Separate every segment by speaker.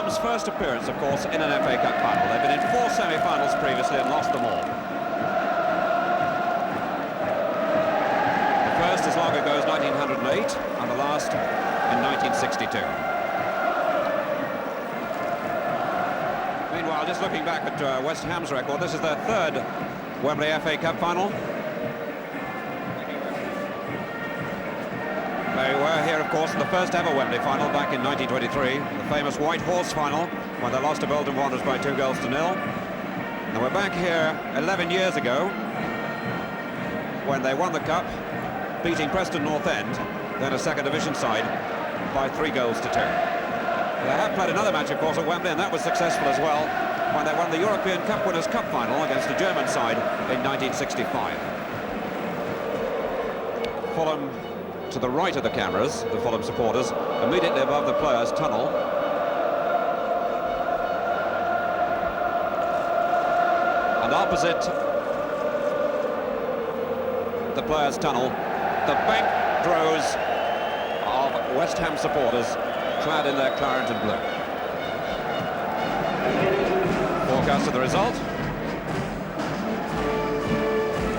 Speaker 1: Fulham's first appearance, of course, in an FA Cup final. They've been in 4 semi-finals previously and lost them all. The first as long ago as 1908 and the last in 1962. Meanwhile, just looking back at West Ham's record, this is their 3rd Wembley FA Cup final. They were here, of course, in the first ever Wembley final back in 1923, the famous White Horse final, when they lost to Bolton Wanderers by 2-0. And we're back here 11 years ago, when they won the cup, beating Preston North End, then a second division side, by 3-2. They have played another match, of course, at Wembley, and that was successful as well, when they won the European Cup Winners' Cup final against the German side in 1965. Fulham to the right of the cameras, the Fulham supporters, immediately above the players' tunnel. And opposite the players' tunnel, the bank rows of West Ham supporters clad in their claret and blue. Forecast of the result.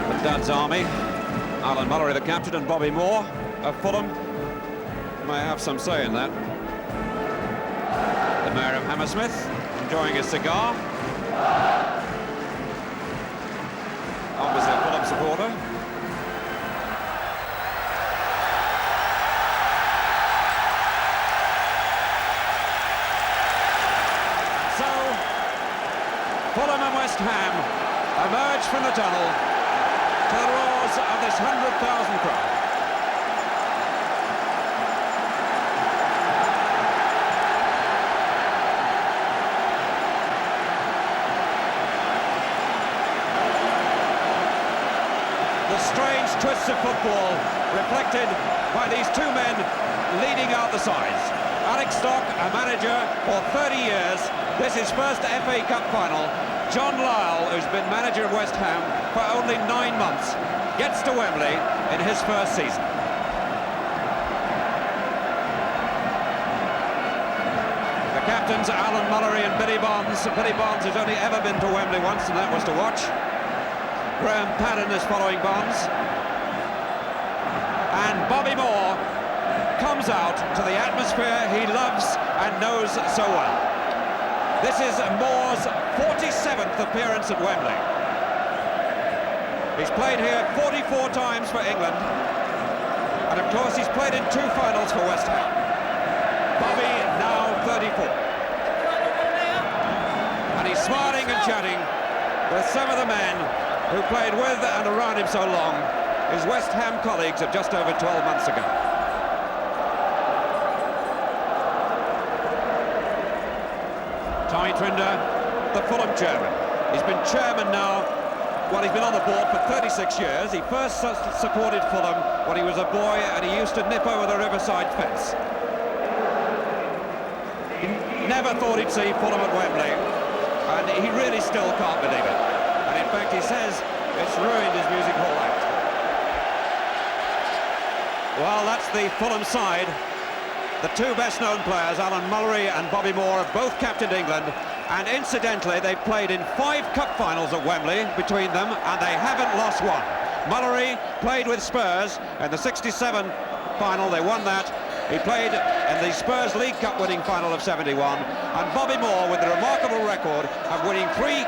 Speaker 1: The Dad's Army, Alan Mullery the captain, and Bobby Moore of Fulham may have some say in that. The Mayor of Hammersmith enjoying his cigar. Obviously a Fulham supporter. So Fulham and West Ham emerge from the tunnel to the roars of this 100,000 crowd. The strange twists of football reflected by these two men leading out the sides. Alex Stock, a manager for 30 years. This is first FA Cup final. John Lyall, who's been manager of West Ham for only 9 months, gets to Wembley in his first season. The captains, Alan Mullery and Billy Bonds. Billy Bonds has only ever been to Wembley once, and that was to watch. Graham Paddon is following Bonds. And Bobby Moore comes out to the atmosphere he loves and knows so well. This is Moore's 47th appearance at Wembley. He's played here 44 times for England. And of course he's played in 2 finals for West Ham. Bobby now 34. And he's smiling and chatting with some of the men who played with and around him so long, his West Ham colleagues of just over 12 months ago. Tommy Trinder, the Fulham chairman. He's been chairman now, well, he's been on the board for 36 years. He first supported Fulham when he was a boy, and he used to nip over the Riverside fence. He never thought he'd see Fulham at Wembley, and he really still can't believe it. And in fact, he says it's ruined his music hall act. Well, that's the Fulham side. The 2 best-known players, Alan Mullery and Bobby Moore, have both captained England, and incidentally, they've played in 5 cup finals at Wembley between them, and they haven't lost one. Mullery played with Spurs in the '67 final, they won that. He played in the Spurs League Cup winning final of '71, and Bobby Moore with the remarkable record of winning 3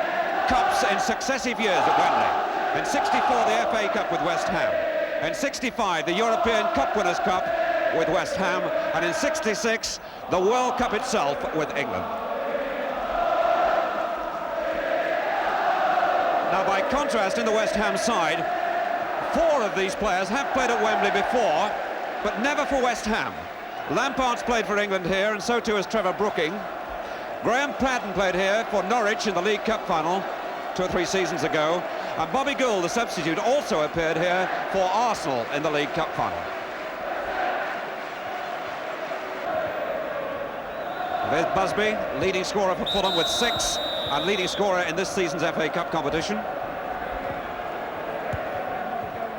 Speaker 1: cups in successive years at Wembley. In '64, the FA Cup with West Ham. In '65, the European Cup Winners' Cup with West Ham, and in '66 the World Cup itself with England. Now, by contrast, in the West Ham side, 4 of these players have played at Wembley before, but never for West Ham. Lampard's played for England here, and so too has Trevor Brooking. Graham Paddon played here for Norwich in the League Cup final 2 or 3 seasons ago, and Bobby Gould, the substitute, also appeared here for Arsenal in the League Cup final. There's Busby, leading scorer for Fulham with 6, and leading scorer in this season's FA Cup competition.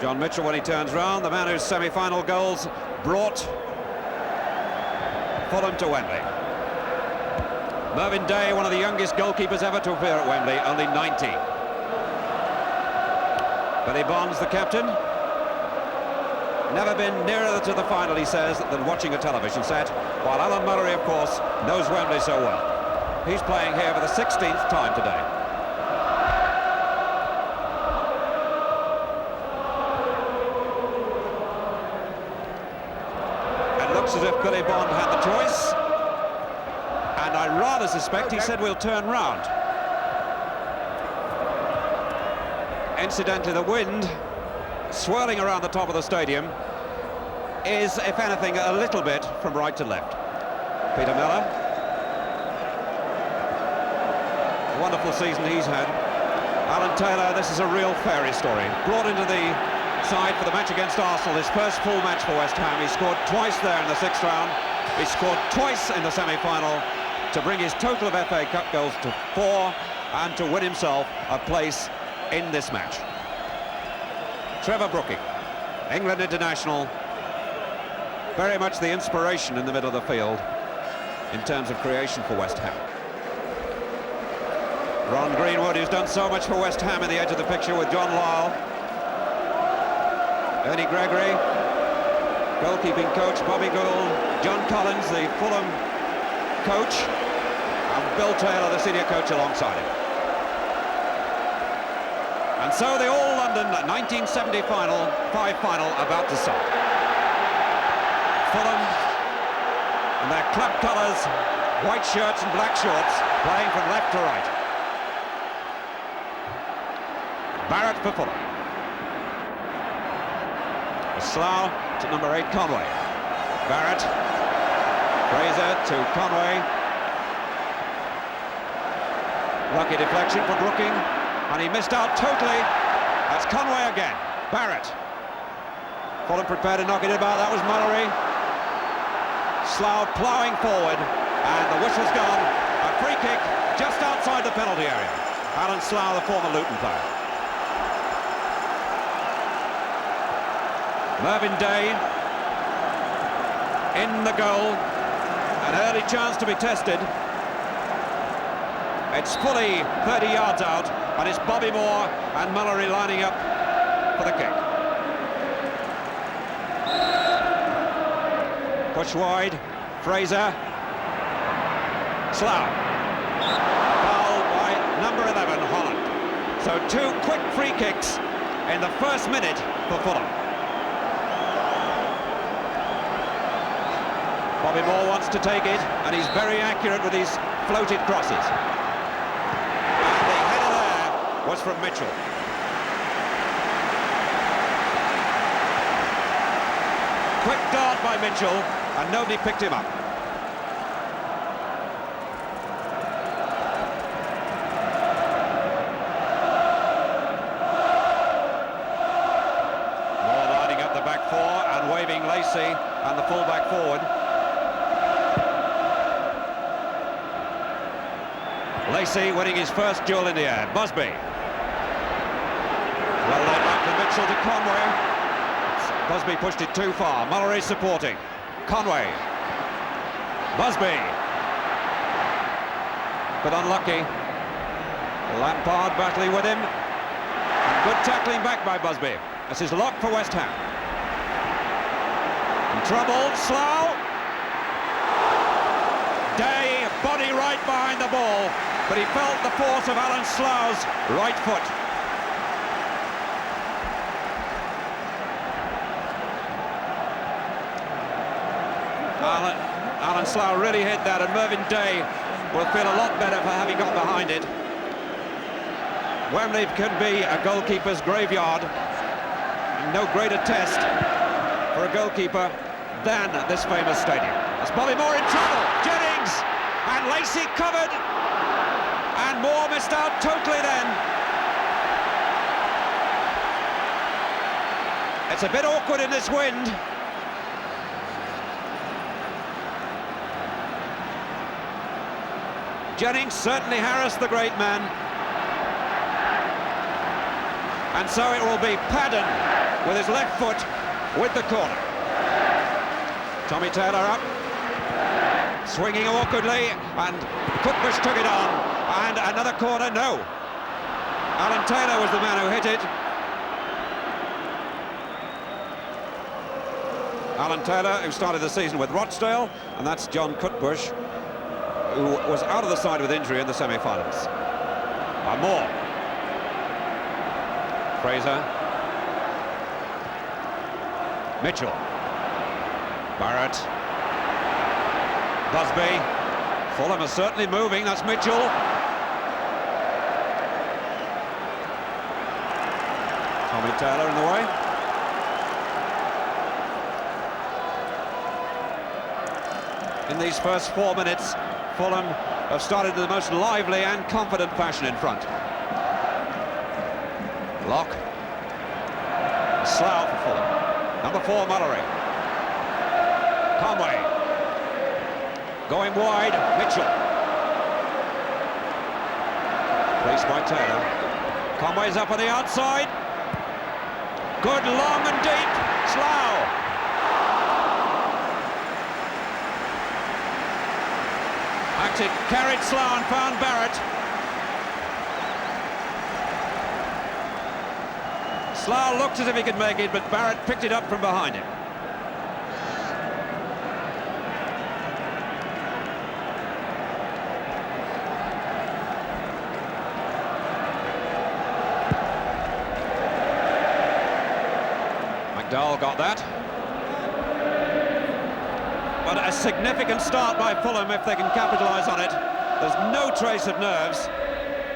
Speaker 1: John Mitchell, when he turns round, the man whose semi-final goals brought Fulham to Wembley. Mervyn Day, one of the youngest goalkeepers ever to appear at Wembley, only 90. Billy Bonds, the captain. Never been nearer to the final, he says, than watching a television set, while Alan Mullery, of course, knows Wembley so well. He's playing here for the 16th time today. It looks as if Billy Bond had the choice, and I rather suspect he said we'll turn round. Incidentally, the wind swirling around the top of the stadium is, if anything, a little bit from right to left. Peter Miller. A wonderful season he's had. Alan Taylor, this is a real fairy story. Brought into the side for the match against Arsenal, his first full match for West Ham. He scored twice there in the 6th round. He scored twice in the semi-final to bring his total of FA Cup goals to 4 and to win himself a place in this match. Trevor Brooking, England international, very much the inspiration in the middle of the field in terms of creation for West Ham. Ron Greenwood, who's done so much for West Ham in the edge of the picture with John Lyle. Ernie Gregory, goalkeeping coach Bobby Gould, John Collins, the Fulham coach, and Bill Taylor, the senior coach, alongside him. And so the All-London 1970 5 final about to start. Fulham, and their club colours, white shirts and black shorts, playing from left to right. Barrett for Fulham. Slough to number 8, Conway. Barrett. Fraser to Conway. Lucky deflection for Brooking, and he missed out totally. That's Conway again. Barrett. Fulham prepared to knock it about. That was Mullery. Slough ploughing forward, and the whistle's gone. A free kick just outside the penalty area. Alan Slough, the former Luton player. Mervyn Day in the goal. An early chance to be tested. It's fully 30 yards out, and it's Bobby Moore and Mullery lining up for the kick. Push wide, Fraser. Slough. Foul by number 11, Holland. So 2 quick free kicks in the first minute for Fulham. Bobby Moore wants to take it, and he's very accurate with his floated crosses. And the header there was from Mitchell. Quick dart by Mitchell, and nobody picked him up. Moore lining up the back four and waving Lacey and the full-back forward. Lacey winning his first duel in the air. Busby. Well laid back to Mitchell to Conway. Busby pushed it too far. Mullery supporting. Conway. Busby. But unlucky. Lampard battling with him. And good tackling back by Busby. This is locked for West Ham. In trouble, Slough. Day, body right behind the ball, but he felt the force of Alan Slough's right foot. Alan Slough really hit that, and Mervyn Day will feel a lot better for having got behind it. Wembley can be a goalkeeper's graveyard. No greater test for a goalkeeper than this famous stadium. That's Bobby Moore in trouble. Jennings and Lacey covered, and Moore missed out totally then. It's a bit awkward in this wind. Jennings certainly harassed the great man. And so it will be Padden with his left foot with the corner. Tommy Taylor up. Swinging awkwardly, and Cookbush took it on, and another corner, no. Alan Taylor was the man who hit it. Alan Taylor, who started the season with Rochdale, and that's John Cookbush, who was out of the side with injury in the semi-finals. By Moore. Fraser. Mitchell. Barrett. Busby. Fulham are certainly moving, that's Mitchell. Tommy Taylor in the way. In these first 4 minutes, Fulham have started in the most lively and confident fashion in front. Locke. Slough for Fulham. Number 4, Mallory. Conway. Going wide, Mitchell. Placed by Taylor. Conway's up on the outside. Good, long and deep. Slough. Acted, carried Slough and found Barrett. Slough looked as if he could make it, but Barrett picked it up from behind him. McDowell got that. But a significant start by Fulham if they can capitalise on it. There's no trace of nerves,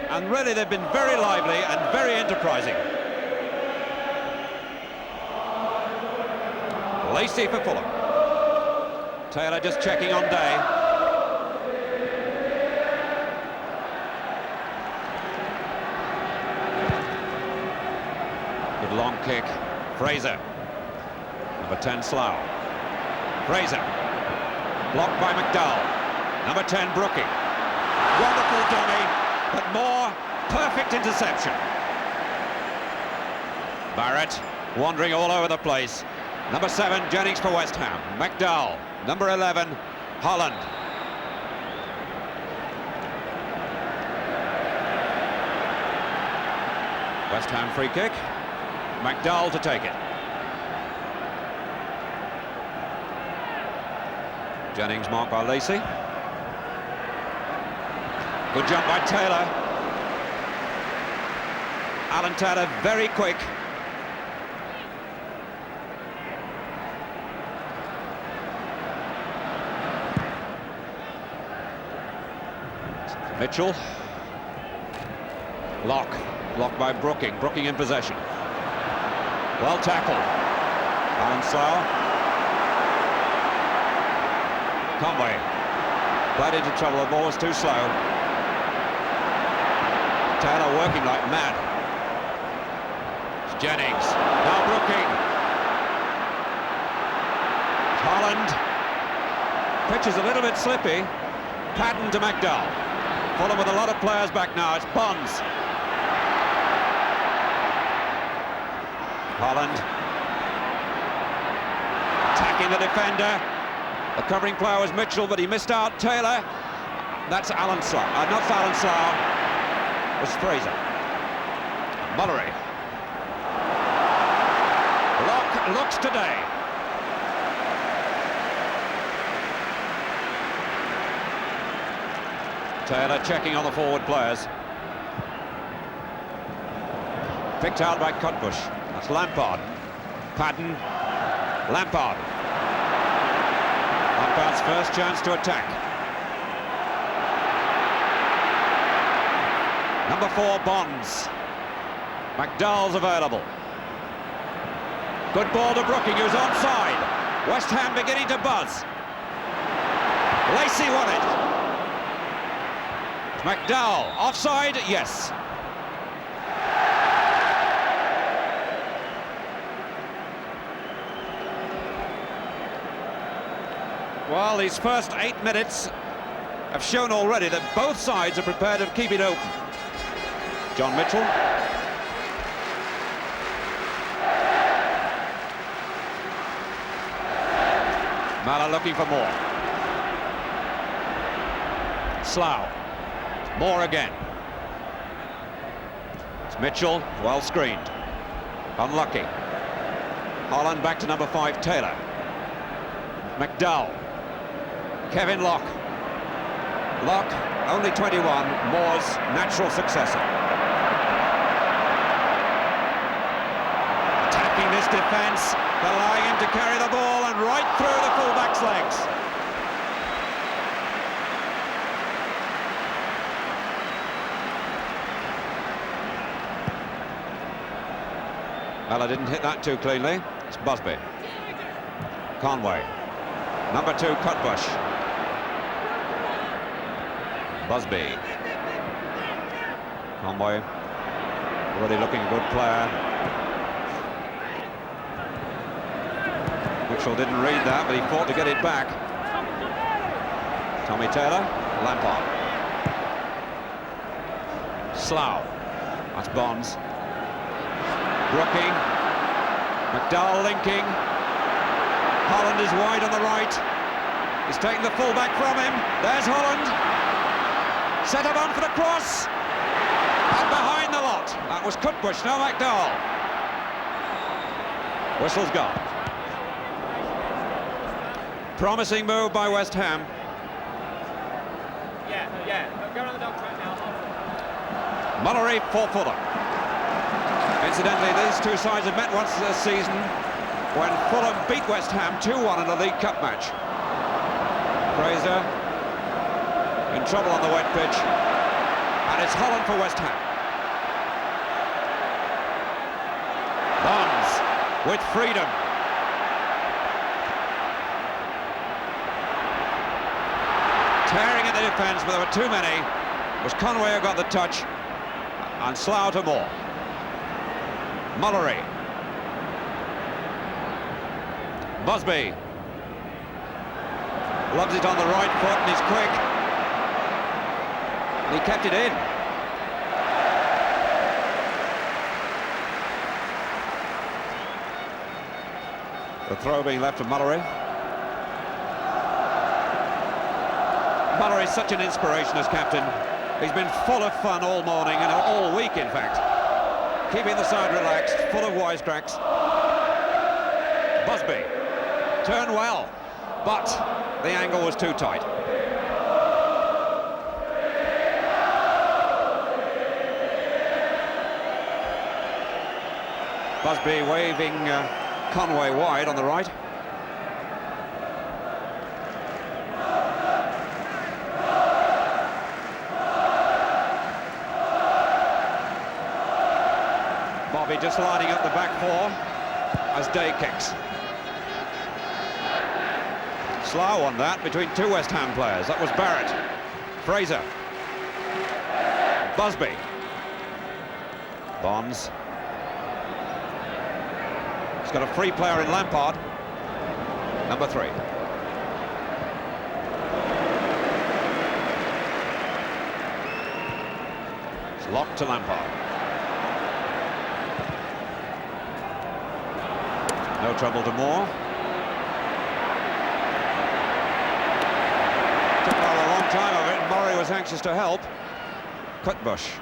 Speaker 1: and really they've been very lively and very enterprising. Lacey for Fulham. Taylor just checking on Day. Good long kick. Fraser. Number 10, Slough. Fraser. Blocked by McDowell. Number 10, Brooking. Wonderful dummy, but more perfect interception. Barrett wandering all over the place. Number 7, Jennings for West Ham. McDowell. Number 11, Holland. West Ham free kick. McDowell to take it. Jennings marked by Lacey. Good jump by Taylor. Alan Taylor very quick. Mitchell. Locke. Blocked by Brooking. Brooking in possession. Well tackled. Alan Slough. Conway. Played into trouble. The ball was too slow. Taylor working like mad. It's Jennings. Now Brooking. Holland. Pitch is a little bit slippy. Patton to McDowell. Fulham with a lot of players back now. It's Bonds. Holland. Attacking the defender. The covering player was Mitchell, but he missed out. Taylor. That's Alan Slough. Not Alan Slough. It was Fraser. Mullery. Locke looks today. Taylor checking on the forward players. Picked out by Cookbush. That's Lampard. Patton. Lampard. Lampard's first chance to attack. Number 4, Bonds. McDowell's available. Good ball to Brooking, who's onside. West Ham beginning to buzz. Lacey won it. McDowell, offside, yes. Well, these first 8 minutes have shown already that both sides are prepared to keep it open. John Mitchell. Mala looking for more. Slough. Moore again. It's Mitchell, well screened. Unlucky. Holland back to number 5, Taylor. McDowell. Kevin Locke. Locke, only 21, Moore's natural successor. Attacking this defence, allowing him to carry the ball and right through the fullback's legs. Well, I didn't hit that too cleanly. It's Busby. Conway. Number 2, Cutbush. Busby. Conway. Already looking a good player. Mitchell didn't read that, but he fought to get it back. Tommy Taylor. Lampard. Slough. That's Bonds. Brooking. McDowell linking. Holland is wide on the right. He's taking the fullback from him. There's Holland. Set up on for the cross. And behind the lot. That was Cutbush, no McDowell. Whistle's gone. Promising move by West Ham.
Speaker 2: Yeah. Go around the dog track now.
Speaker 1: Mullery for Fulham. Incidentally, these two sides have met once this season when Fulham beat West Ham 2-1 in a League Cup match. Fraser in trouble on the wet pitch, and it's Holland for West Ham. Bonds with freedom. Tearing at the defence, but there were too many. It was Conway who got the touch, and Slough to Moore. Mullery. Busby. Loves it on the right foot and he's quick. And he kept it in. The throw being left to Mullery. Mullery is such an inspiration as captain. He's been full of fun all morning and all week, in fact. Keeping the side relaxed, full of wisecracks. Busby turned well, but the angle was too tight. Busby waving Conway wide on the right. Bobby just lining up the back four as Day kicks. Slough on that between two West Ham players. That was Barrett. Fraser. Busby. Bonds. He's got a free player in Lampard. Number 3. It's locked to Lampard. No trouble to Moore. Took a long time of it, and Murray was anxious to help. Cutbush.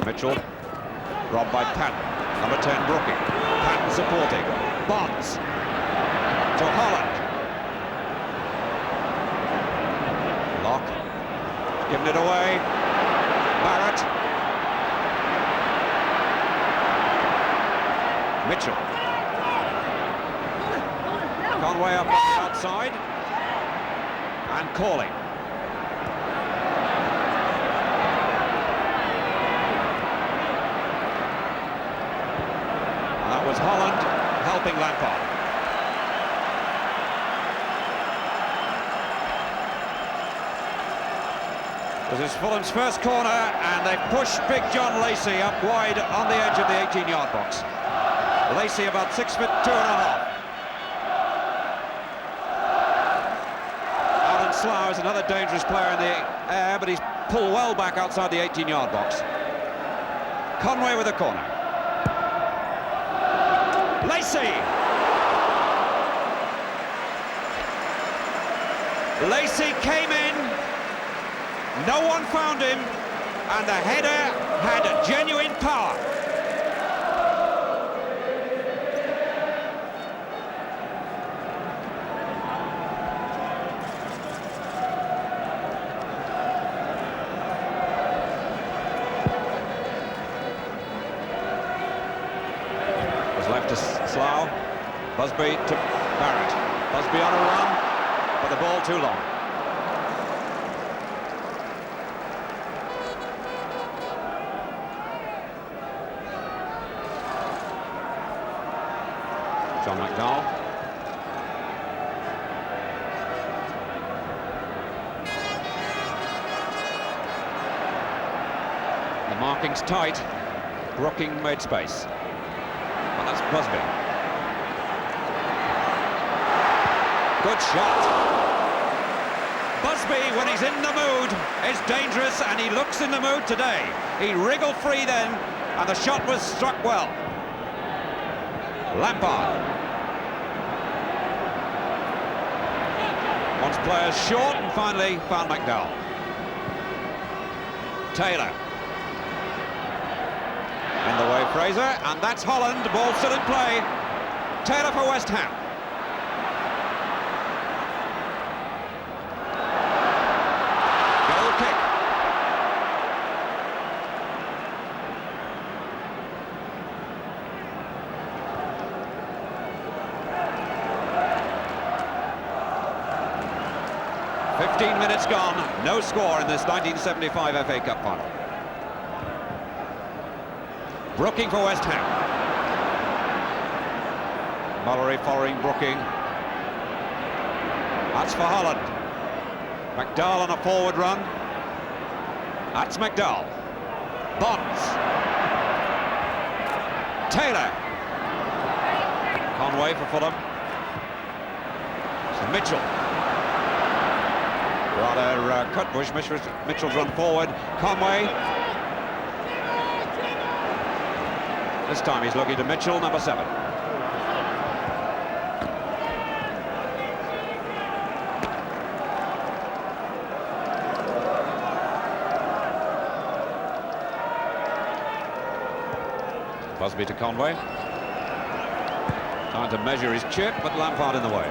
Speaker 1: Mitchell. Robbed by Patton. Number 10, Brooking. Patton supporting. Bonds. To Holland. Locke. Giving it away. Barrett. Mitchell. Conway up on the outside. And calling. And that was Holland helping Lampard. This is Fulham's first corner, and they push Big John Lacey up wide on the edge of the 18-yard box. Lacey about 6 foot 2.5. Alan Slough is another dangerous player in the air, but he's pulled well back outside the 18-yard box. Conway with the corner. Lacey! Lacey came in, no one found him, and the header had genuine power. Was left to Slough. Busby to Barrett. Busby on a run, but the ball too long. John McDowell. The marking's tight. Brooking made space. Well, that's Busby. Good shot. Busby, when he's in the mood, is dangerous, and he looks in the mood today. He wriggled free then, and the shot was struck well. Lampard. Wants players short and finally found McDowell. Taylor. In the way, Fraser, and that's Holland. The ball still in play. Taylor for West Ham. Goal kick. "15 minutes gone, no score in this 1975 FA Cup final." Brooking for West Ham. Mullery following Brooking. That's for Holland. McDowell on a forward run. That's McDowell. Bonds. Taylor. Conway for Fulham. So Mitchell. Rather Cutbush. Mitchell's run forward. Conway. This time he's looking to Mitchell, number 7. Busby to Conway. Trying to measure his chip, but Lampard in the way.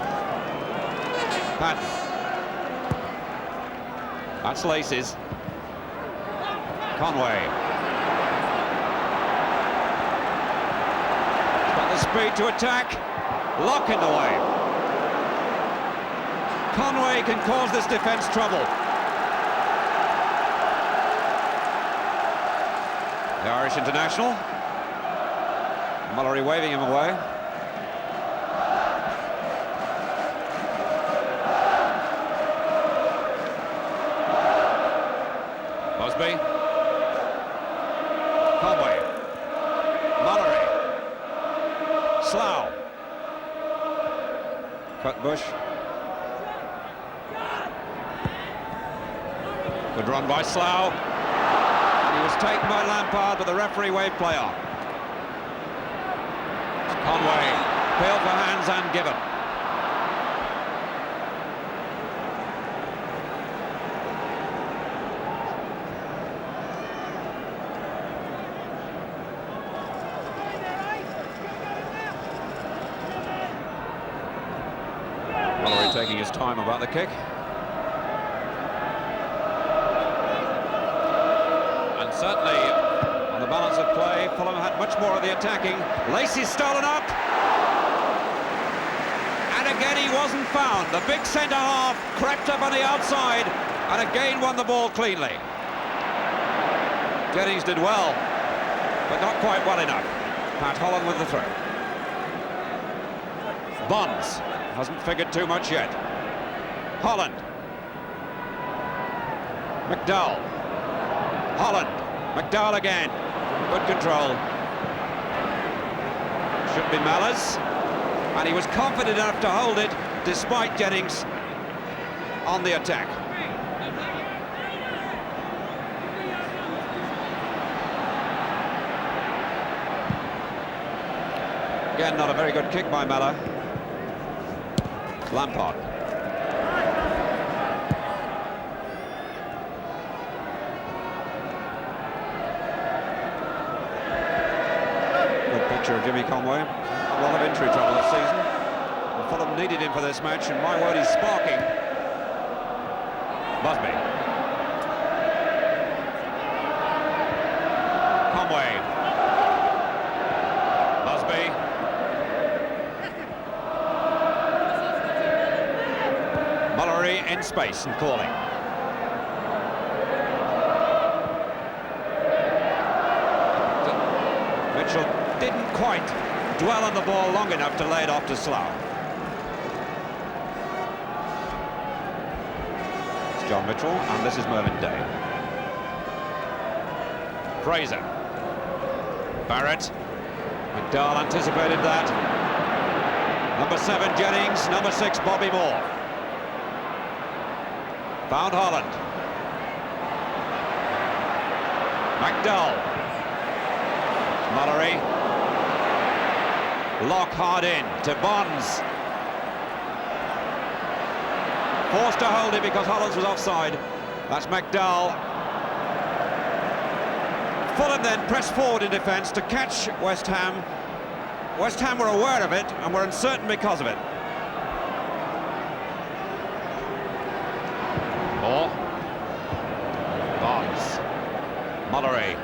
Speaker 1: Patton. That's Laces. Conway. Speed to attack. Lock in the way. Conway can cause this defence trouble. The Irish international. Mullery waving him away. Busby. Conway. Mullery. Slough. Cutbush. Good run by Slough. And he was taken by Lampard, but the referee waved play on. Conway. Appeal for hands and given. Mullery taking his time about the kick. And certainly, on the balance of play, Fulham had much more of the attacking. Lacey's stolen up. And again he wasn't found. The big centre-half crept up on the outside and again won the ball cleanly. Jennings did well, but not quite well enough. Pat Holland with the throw. Bonds. Hasn't figured too much yet. Holland. McDowell. Holland. McDowell again. Good control. Should be Mellors. And he was confident enough to hold it despite Jennings on the attack. Again, not a very good kick by Mellor. Lampard. future of Jimmy Conway. A lot of injury trouble this season. And Fulham needed him for this match, and my word, he's sparking. Busby. Conway. Busby. Mullery in space and calling. Mitchell didn't quite dwell on the ball long enough to lay it off to Slough. It's John Mitchell, and this is Mervyn Day. Fraser. Barrett. McDowell anticipated that. Number 7, Jennings. Number 6, Bobby Moore. Found Holland. McDowell. Mullery. Lock hard in to Bonds. Forced to hold it because Hollands was offside. That's McDowell. Fulham then pressed forward in defence to catch West Ham. West Ham were aware of it and were uncertain because of it. Moore. Bonds. Mullery.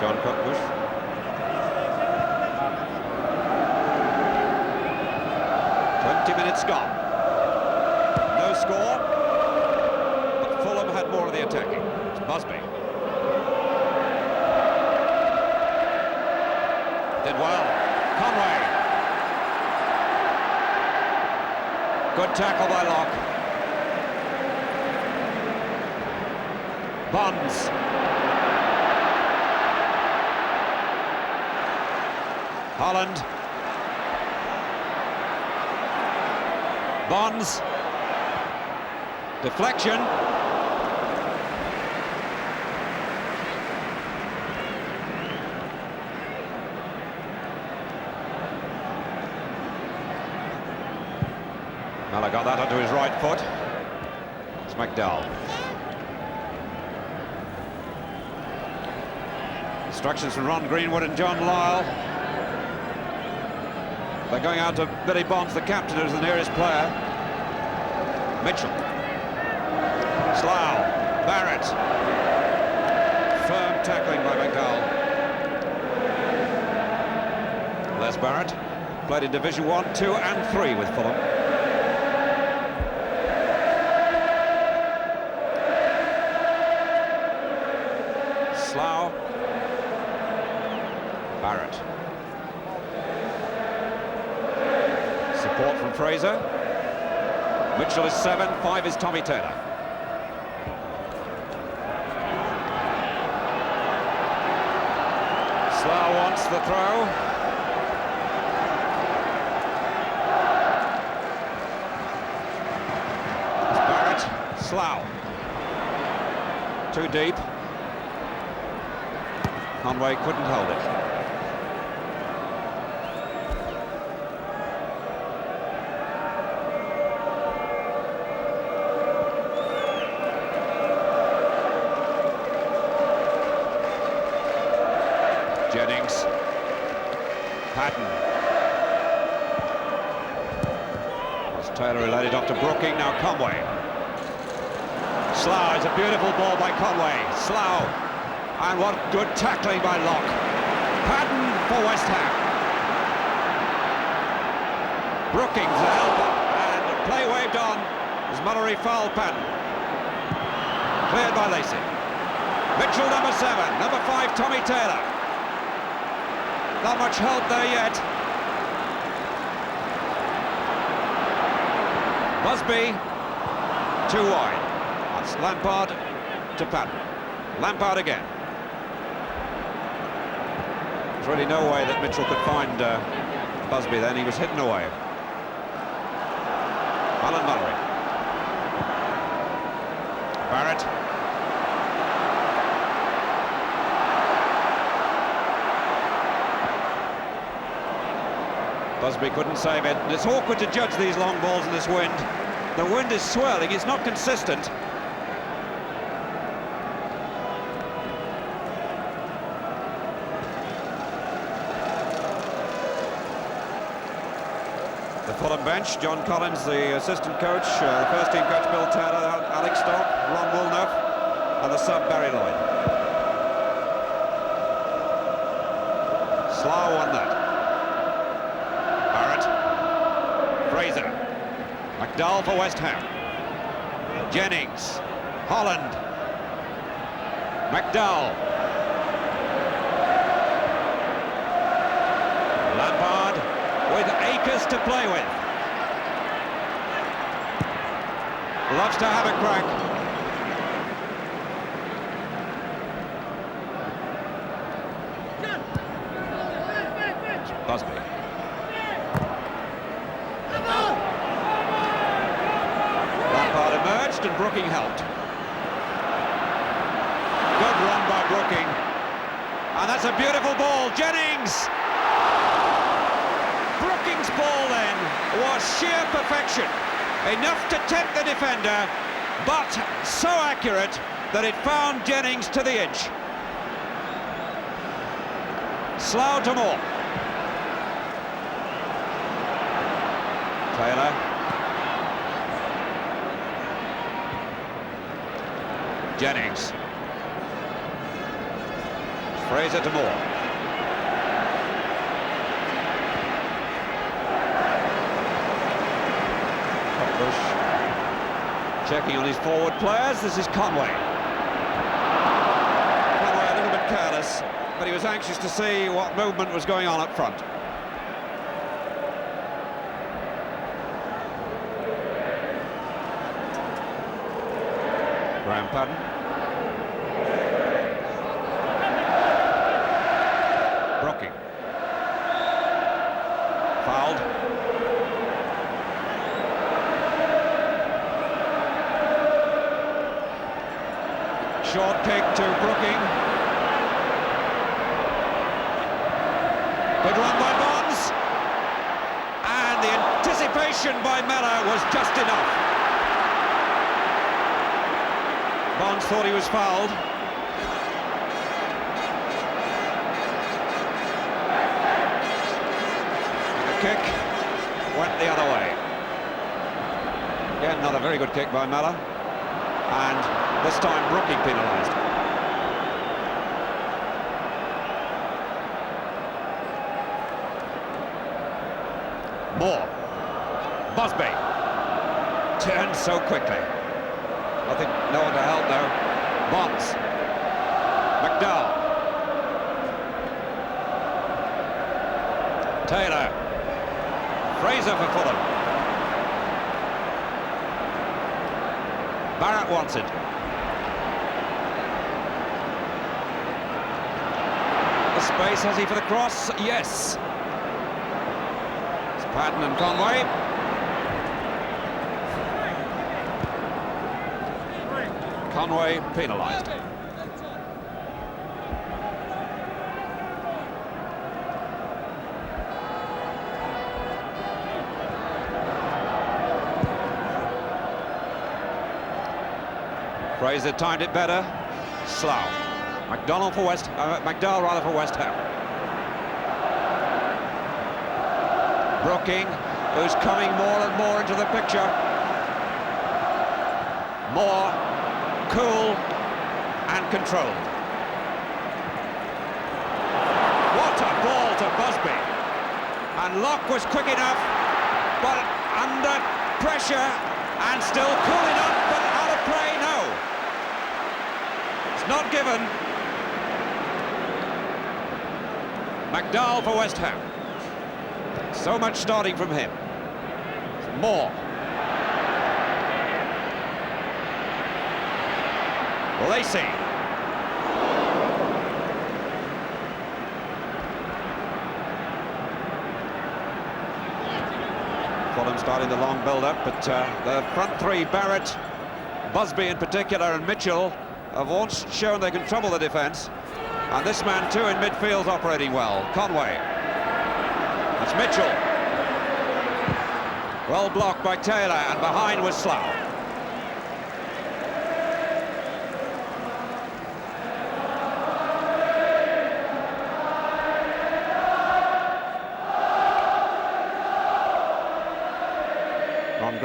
Speaker 1: John Cockbush. Minutes gone. No score, but Fulham had more of the attacking. It's Busby. Did well. Conway. Good tackle by Locke. Bonds. Holland. Bonds. Deflection. Miller got that onto his right foot. It's McDowell. Instructions from Ron Greenwood and John Lyle. They're going out to Billy Bonds, the captain, who's the nearest player. Mitchell. Slough. Barrett. Firm tackling by McDowell. Les Barrett played in Division 1, 2 and 3 with Fulham. Slough. Barrett. Support from Fraser. Mitchell is 7, 5 is Tommy Taylor. Slough wants the throw. Barrett, Slough. Too deep. Conway couldn't hold it. Jennings. Patton. As Taylor laid it off to Brooking, now Conway. Slough, it's a beautiful ball by Conway. Slough. And what good tackling by Locke. Patton for West Ham. Brookings the helper. And play waved on as Mullery fouled Patton. Cleared by Lacey. Mitchell, number 7. Number 5, Tommy Taylor. Not much help there yet. Busby, too wide. That's Lampard to Patton. Lampard again. There's really no way that Mitchell could find Busby then. He was hidden away. Alan Mullery. Barrett. Busby couldn't save it. And it's awkward to judge these long balls in this wind. The wind is swirling, it's not consistent. The Fulham bench, John Collins, the assistant coach, the first team coach Bill Taylor, Alex Stock, Ron Woolnough, and the sub Barry Lloyd. Slough won that. Barrett, Fraser, McDowell for West Ham, Jennings, Holland, McDowell, Lampard with acres to play with. Loves to have a crack. Busby. Lampard emerged and Brooking helped. Good run by Brooking. And that's a beautiful ball. Jennings! Brooking's ball then was sheer perfection. Enough to tempt the defender, but so accurate that it found Jennings to the inch. Slough to Moore. Taylor. Jennings. Fraser to Moore. Checking on his forward players. This is Conway. Conway a little bit careless, but he was anxious to see what movement was going on up front. Graham Paddon. Brooking. Fouled. Short kick to Brooking. Good run by Bonds. And the anticipation by Mellor was just enough. Bonds thought he was fouled. The kick went the other way. Again, not a very good kick by Mellor. And this time Brooking penalised. Moore. Busby. Turned so quickly. I think no one to help though. Bonds. McDowell. Taylor. Fraser for Fulham. Barrett wants it. The space, has he for the cross? Yes. It's Patton and Conway. Conway penalised. Fraser timed it better. Slough. McDowell for West Ham. Brooking, who's coming more and more into the picture. Moore, cool and controlled. What a ball to Busby. And Locke was quick enough, but under pressure and still cool enough, but out of play, no. It's not given. McDowell for West Ham. So much starting from him. Moore. Lacey. Fulham starting the long build-up, but the front three, Barrett, Busby in particular, and Mitchell, have once shown they can trouble the defence. And this man too in midfield's operating well. Conway. That's Mitchell. Well blocked by Taylor, and behind was Slough.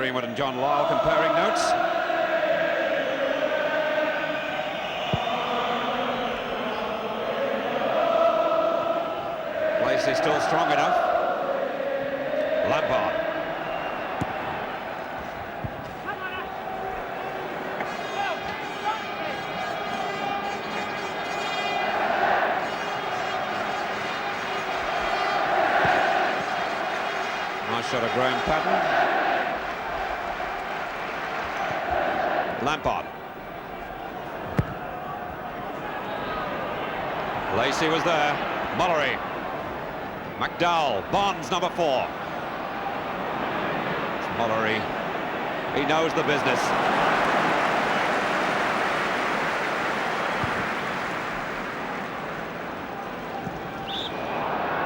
Speaker 1: Greenwood and John Lyle comparing notes. Lacey still strong enough. Lampard. Nice shot of Graham Patton. Lampard. Lacey was there. Mullery. McDowell. Bonds, number 4. It's Mullery. He knows the business.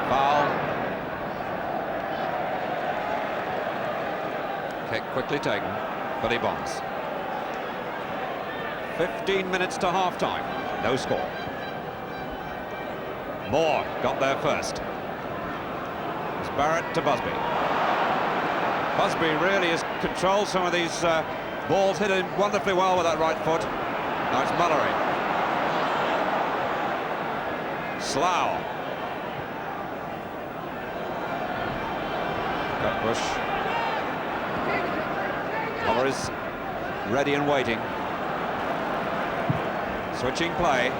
Speaker 1: Foul. Kick quickly taken, but he bonds. 15 minutes to half-time. No score. Moore got there first. It's Barrett to Busby. Busby really has controlled some of these balls, hit it wonderfully well with that right foot. Now it's Mullery. Slough. Cutbush. Mullery's ready and waiting. Switching play.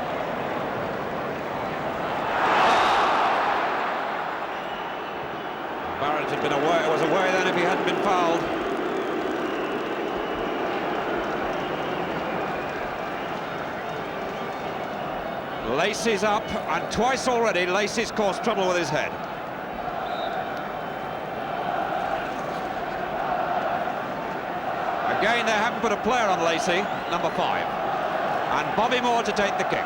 Speaker 1: Barrett had been away, was away then if he hadn't been fouled. Lacey's up, and twice already Lacey's caused trouble with his head. Again, they haven't put a player on Lacey, number 5. And Bobby Moore to take the kick.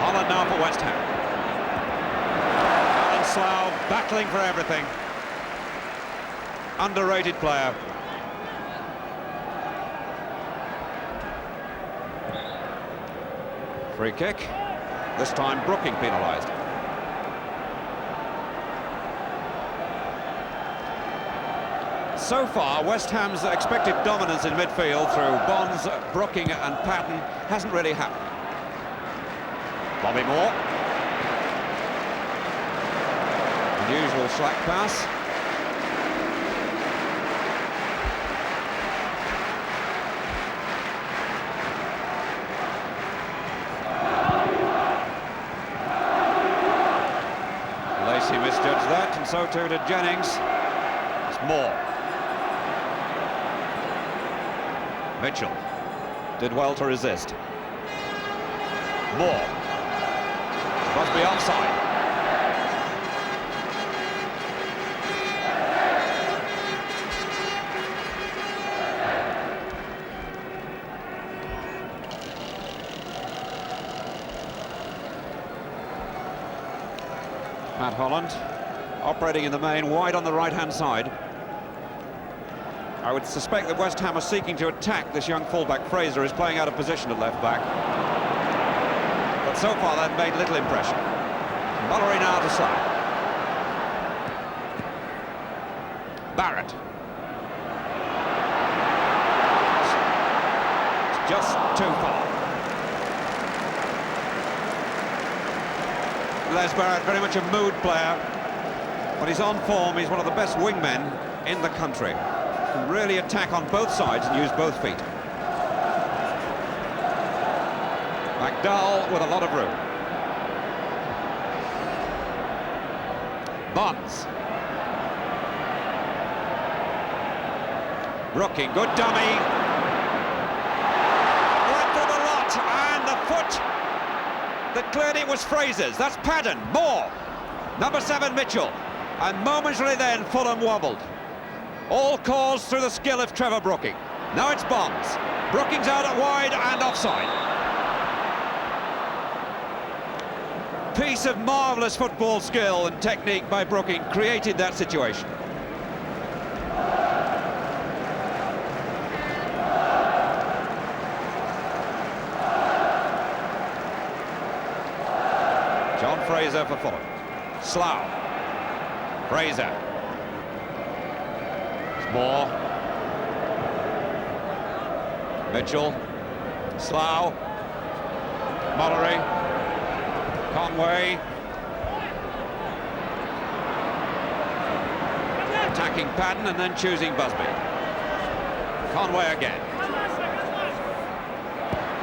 Speaker 1: Holland now for West Ham. Alan Slough battling for everything. Underrated player. Free kick. This time Brooking penalised. So far, West Ham's expected dominance in midfield through Bonds, Brooking and Patton hasn't really happened. Bobby Moore. Unusual slack pass. Lacey misjudged that, and so too did Jennings. It's Moore. Mitchell did well to resist. Moore. Busby offside. Matt Holland operating in the main wide on the right-hand side. I would suspect that West Ham are seeking to attack this young fullback. Fraser is playing out of position at left-back. But so far they've made little impression. Mullery now to Slough. Barrett. It's just too far. Les Barrett, very much a mood player. When he's on form, he's one of the best wingmen in the country. Can really attack on both sides and use both feet. McDowell with a lot of room. Bonds. Brooking, good dummy. Went for the lot, and the foot that cleared it was Fraser's. That's Patton. Moore. Number 7, Mitchell. And momentarily then, Fulham wobbled. All caused through the skill of Trevor Brooking. Now it's Bonds. Brooking's out at wide and offside. Piece of marvellous football skill and technique by Brooking created that situation. John Fraser for Fulham. Slough. Fraser. Moore. Mitchell. Slough. Mullery. Conway. Attacking Patton and then choosing Busby. Conway again.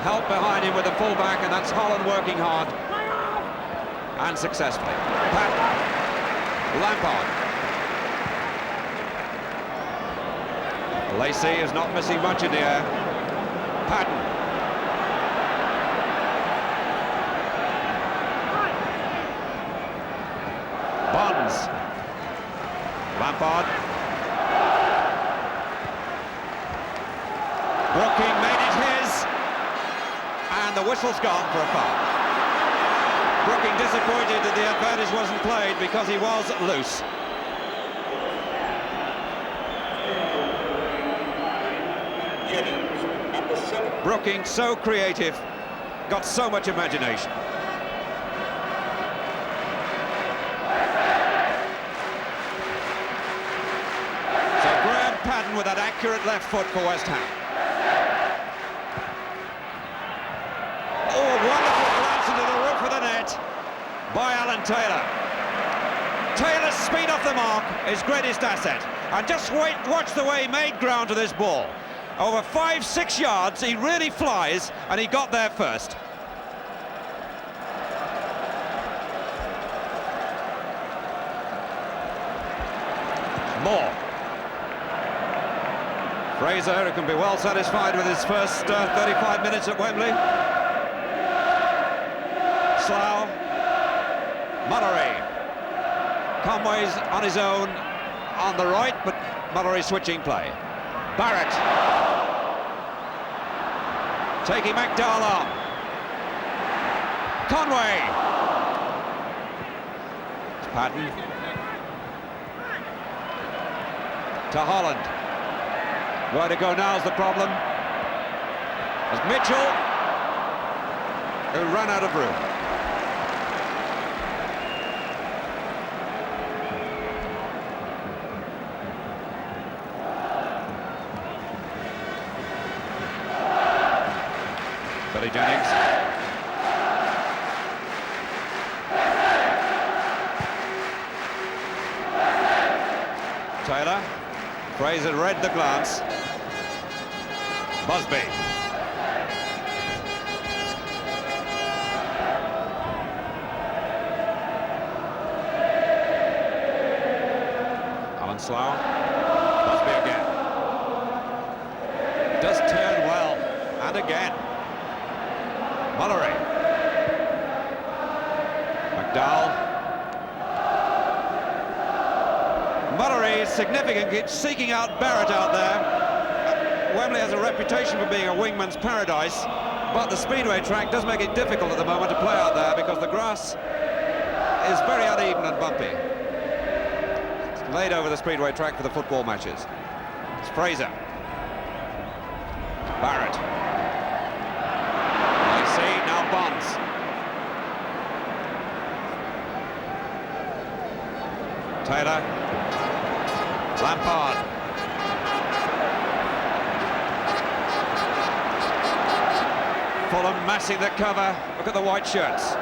Speaker 1: Help behind him with the fullback, and that's Holland working hard. And successfully. Patton. Lampard. Lacey is not missing much in the air. Patton. Bonds. Lampard. Brooking made it his. And the whistle's gone for a foul. Brooking disappointed that the advantage wasn't played because he was loose. Brooking, so creative, got so much imagination. So Graham Patton with that accurate left foot for West Ham. Oh, wonderful glance into the roof of the net by Alan Taylor. Taylor's speed off the mark, his greatest asset. And just watch the way he made ground to this ball. Over 5-6 yards, he really flies, and he got there first. Moore. Fraser, who can be well satisfied with his first 35 minutes at Wembley. Slough. Mullery. Conway's on his own on the right, but Mullery switching play. Barrett. Taking McDowell on. Conway. Patton. To Holland. Where to go now is the problem. As Mitchell, who ran out of room. Billy Jennings. Taylor. Fraser read the glance. Busby. Alan Slough. Busby again. Does turn well. And again. Mullery. McDowell. Mullery is significant, it's seeking out Barrett out there. Wembley has a reputation for being a wingman's paradise, but the speedway track does make it difficult at the moment to play out there because the grass is very uneven and bumpy. It's laid over the speedway track for the football matches. It's Fraser. Barrett. Now Bonds. Taylor. Lampard. Fulham massing the cover. Look at the white shirts.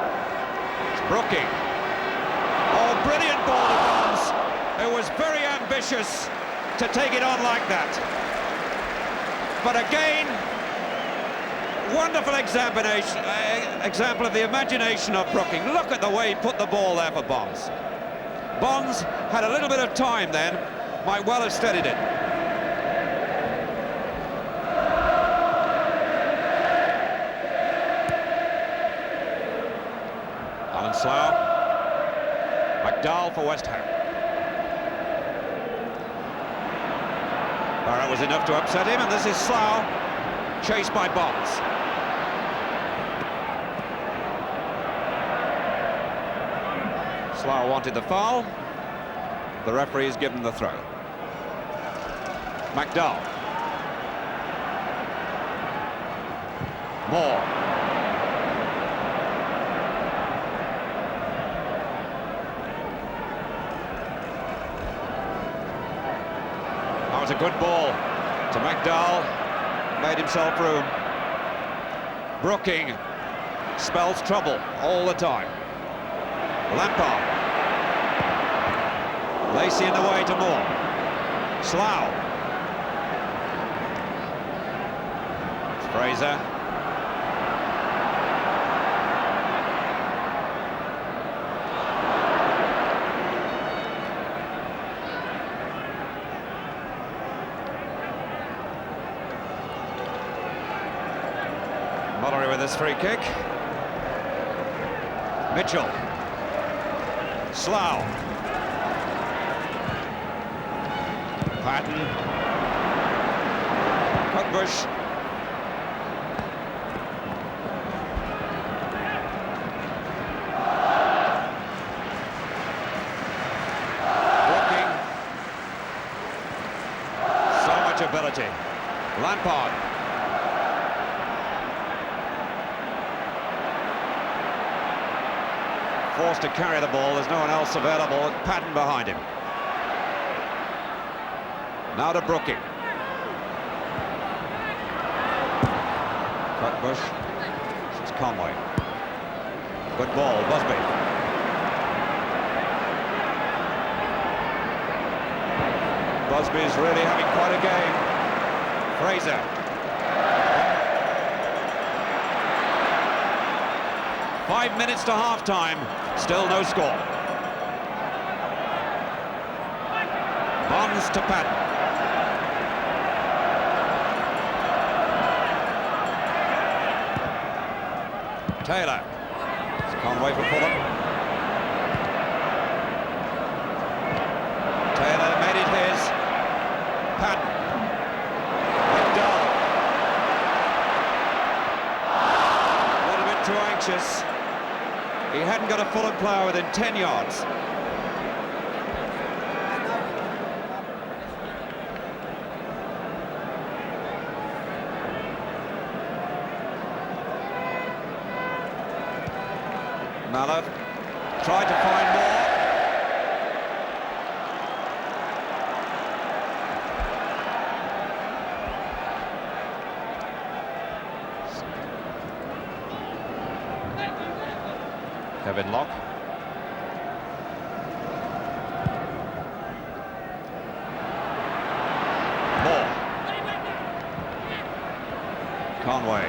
Speaker 1: It's Brooking. Oh, brilliant ball to Bonds. It was very ambitious to take it on like that. But again, wonderful example of the imagination of Brooking. Look at the way he put the ball there for Bonds. Bonds had a little bit of time then, might well have steadied it. Alan Slough. McDowell for West Ham. Barrett was enough to upset him, and this is Slough, chased by Bonds. Slough wanted the foul. The referee has given the throw. McDowell. Moore. was a good ball to McDowell, made himself room. Brooking spells trouble all the time. Lampard. Lacey in the way to Moore. Slough. Fraser. Mullery with his free kick. Mitchell. Slough. Patton. Cutbush. Brooking. So much ability. Lampard. Forced to carry the ball, there's no one else available. Patton behind him. Now to Brooking. Cutbush. This is Conway. Good ball, Busby. Busby's really having quite a game. Fraser. Five minutes to half-time, still no score. Bonds to Patton. Taylor. It's Conway for Fulham. Taylor made it his. Patton. McDowell. A little bit too anxious. He hadn't got a Fulham player within 10 yards. Mallet tried to find more. Kevin Locke. Moore. Conway.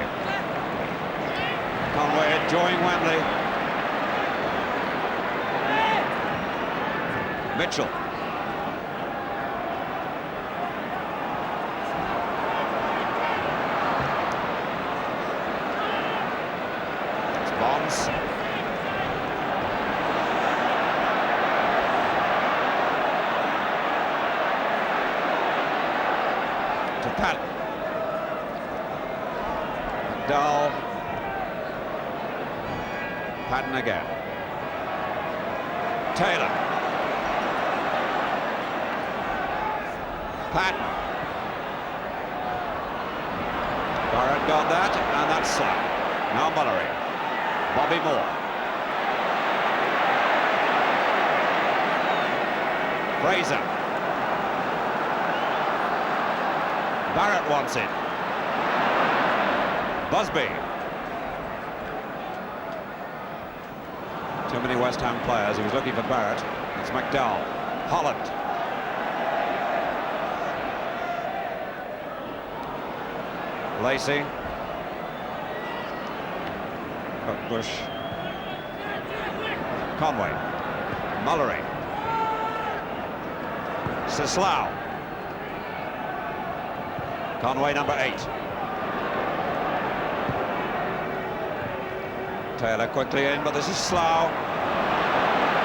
Speaker 1: Conway enjoying Wembley. Mitchell. It's Bonds. To Patton. McDowell. Patton again. Taylor. Patton. Barrett got that, and that's Slough. Now Mullery. Bobby Moore. Fraser. Barrett wants it. Busby. Too many West Ham players. He was looking for Barrett. It's McDowell. Holland. Lacey. Bush. Conway. Mullery. Slough. Conway, number 8. Taylor quickly in, but this is Slough.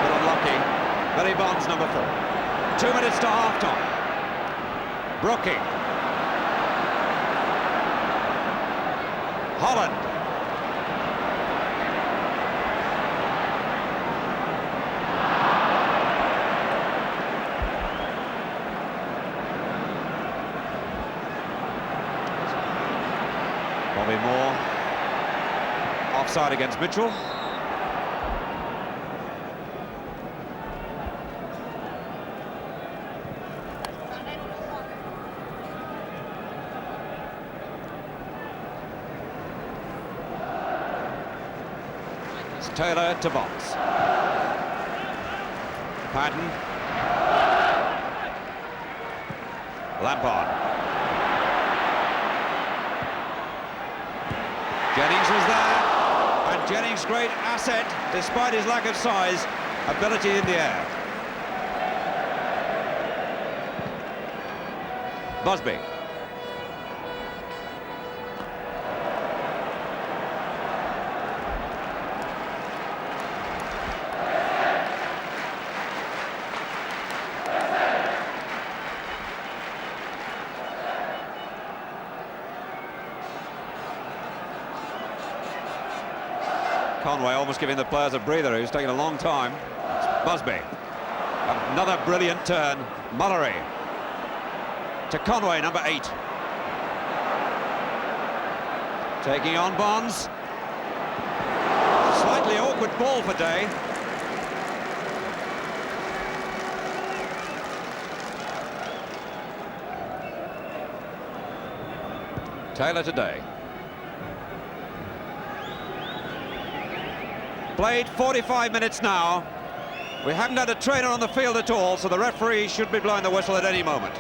Speaker 1: But unlucky. Billy Bonds, number 4. 2 minutes to half-time. Brooking. Holland. Bobby Moore. Offside against Mitchell. Taylor to Bonds. Patton. Lampard. Jennings was there, and Jennings' great asset, despite his lack of size, ability in the air. Busby. Conway almost giving the players a breather, who's taken a long time. It's Busby. Another brilliant turn. Mullery. To Conway, number 8. Taking on Bonds. Slightly awkward ball for Day. Taylor to Day. Played 45 minutes now. We haven't had a trainer on the field at all, so the referee should be blowing the whistle at any moment.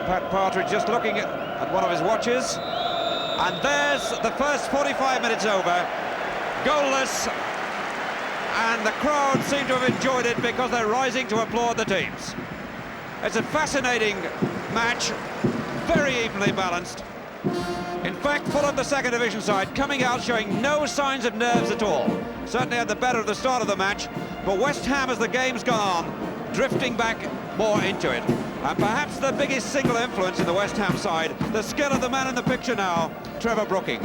Speaker 1: Pat Partridge just looking at one of his watches, and there's the first 45 minutes over, goalless, and the crowd seem to have enjoyed it because they're rising to applaud the teams. It's a fascinating match, very evenly balanced. In fact, Fulham, the second division side, coming out showing no signs of nerves at all. Certainly had the better at the start of the match, but West Ham, as the game's gone on, drifting back more into it. And perhaps the biggest single influence in the West Ham side, the skill of the man in the picture now, Trevor Brooking.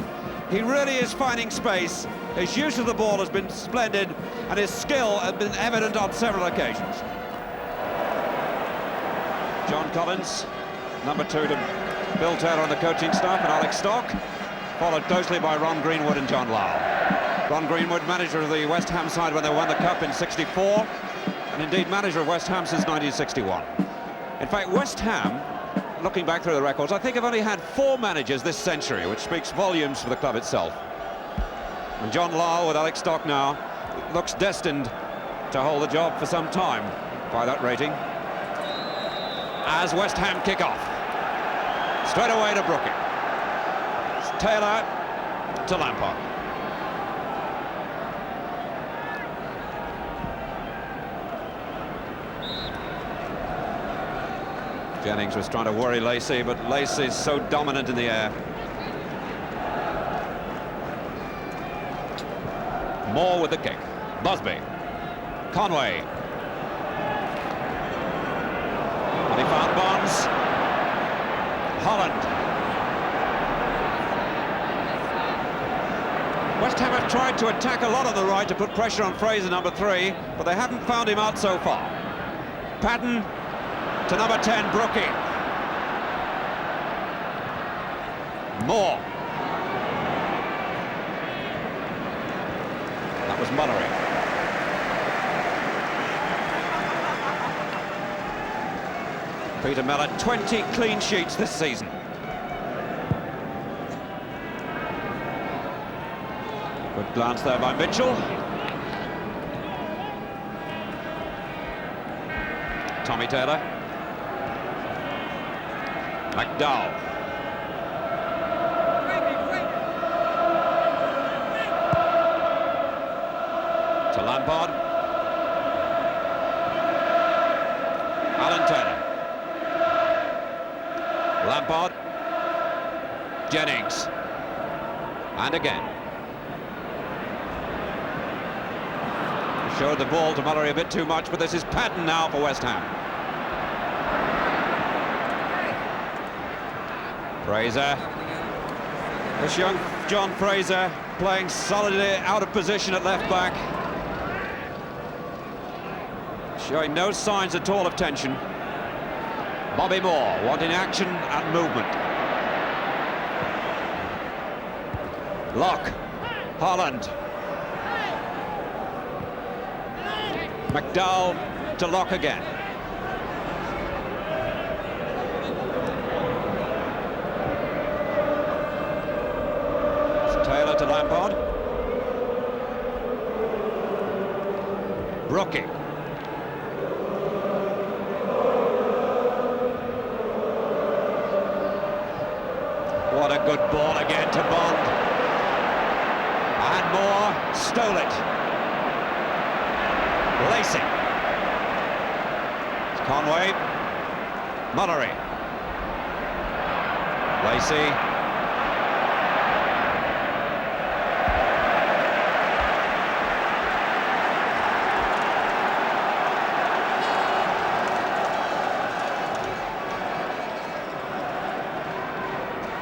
Speaker 1: He really is finding space. His use of the ball has been splendid, and his skill has been evident on several occasions. John Collins, number 2 to Bill Taylor on the coaching staff, and Alex Stock, followed closely by Ron Greenwood and John Lyle. Ron Greenwood, manager of the West Ham side when they won the Cup in '64, and indeed manager of West Ham since 1961. In fact, West Ham, looking back through the records, I think have only had 4 managers this century, which speaks volumes for the club itself. And John Lyle, with Alex Stock now, looks destined to hold the job for some time by that rating. As West Ham kick off. Straight away to Brooking. It's Taylor to Lampard. Jennings was trying to worry Lacey, but Lacey's so dominant in the air. Moore with the kick. Busby. Conway. And he found Bonds. Holland. West Ham have tried to attack a lot on the right to put pressure on Fraser, number 3, but they haven't found him out so far. Patton to number 10, Brooking. Moore. That was Mullery. Peter Mellon, 20 clean sheets this season. Good glance there by Mitchell. Tommy Taylor. McDowell. To Lampard. Alan Taylor. Lampard. Jennings. And again. Showed the ball to Mullery a bit too much, but this is Patton now for West Ham. Fraser. This young John Fraser playing solidly out of position at left back. Showing no signs at all of tension. Bobby Moore wanting action and movement. Locke. Holland. McDowell to Locke again. Brookie. What a good ball again to Bond. And Moore stole it. Lacey. It's Conway. Mullery. Lacey.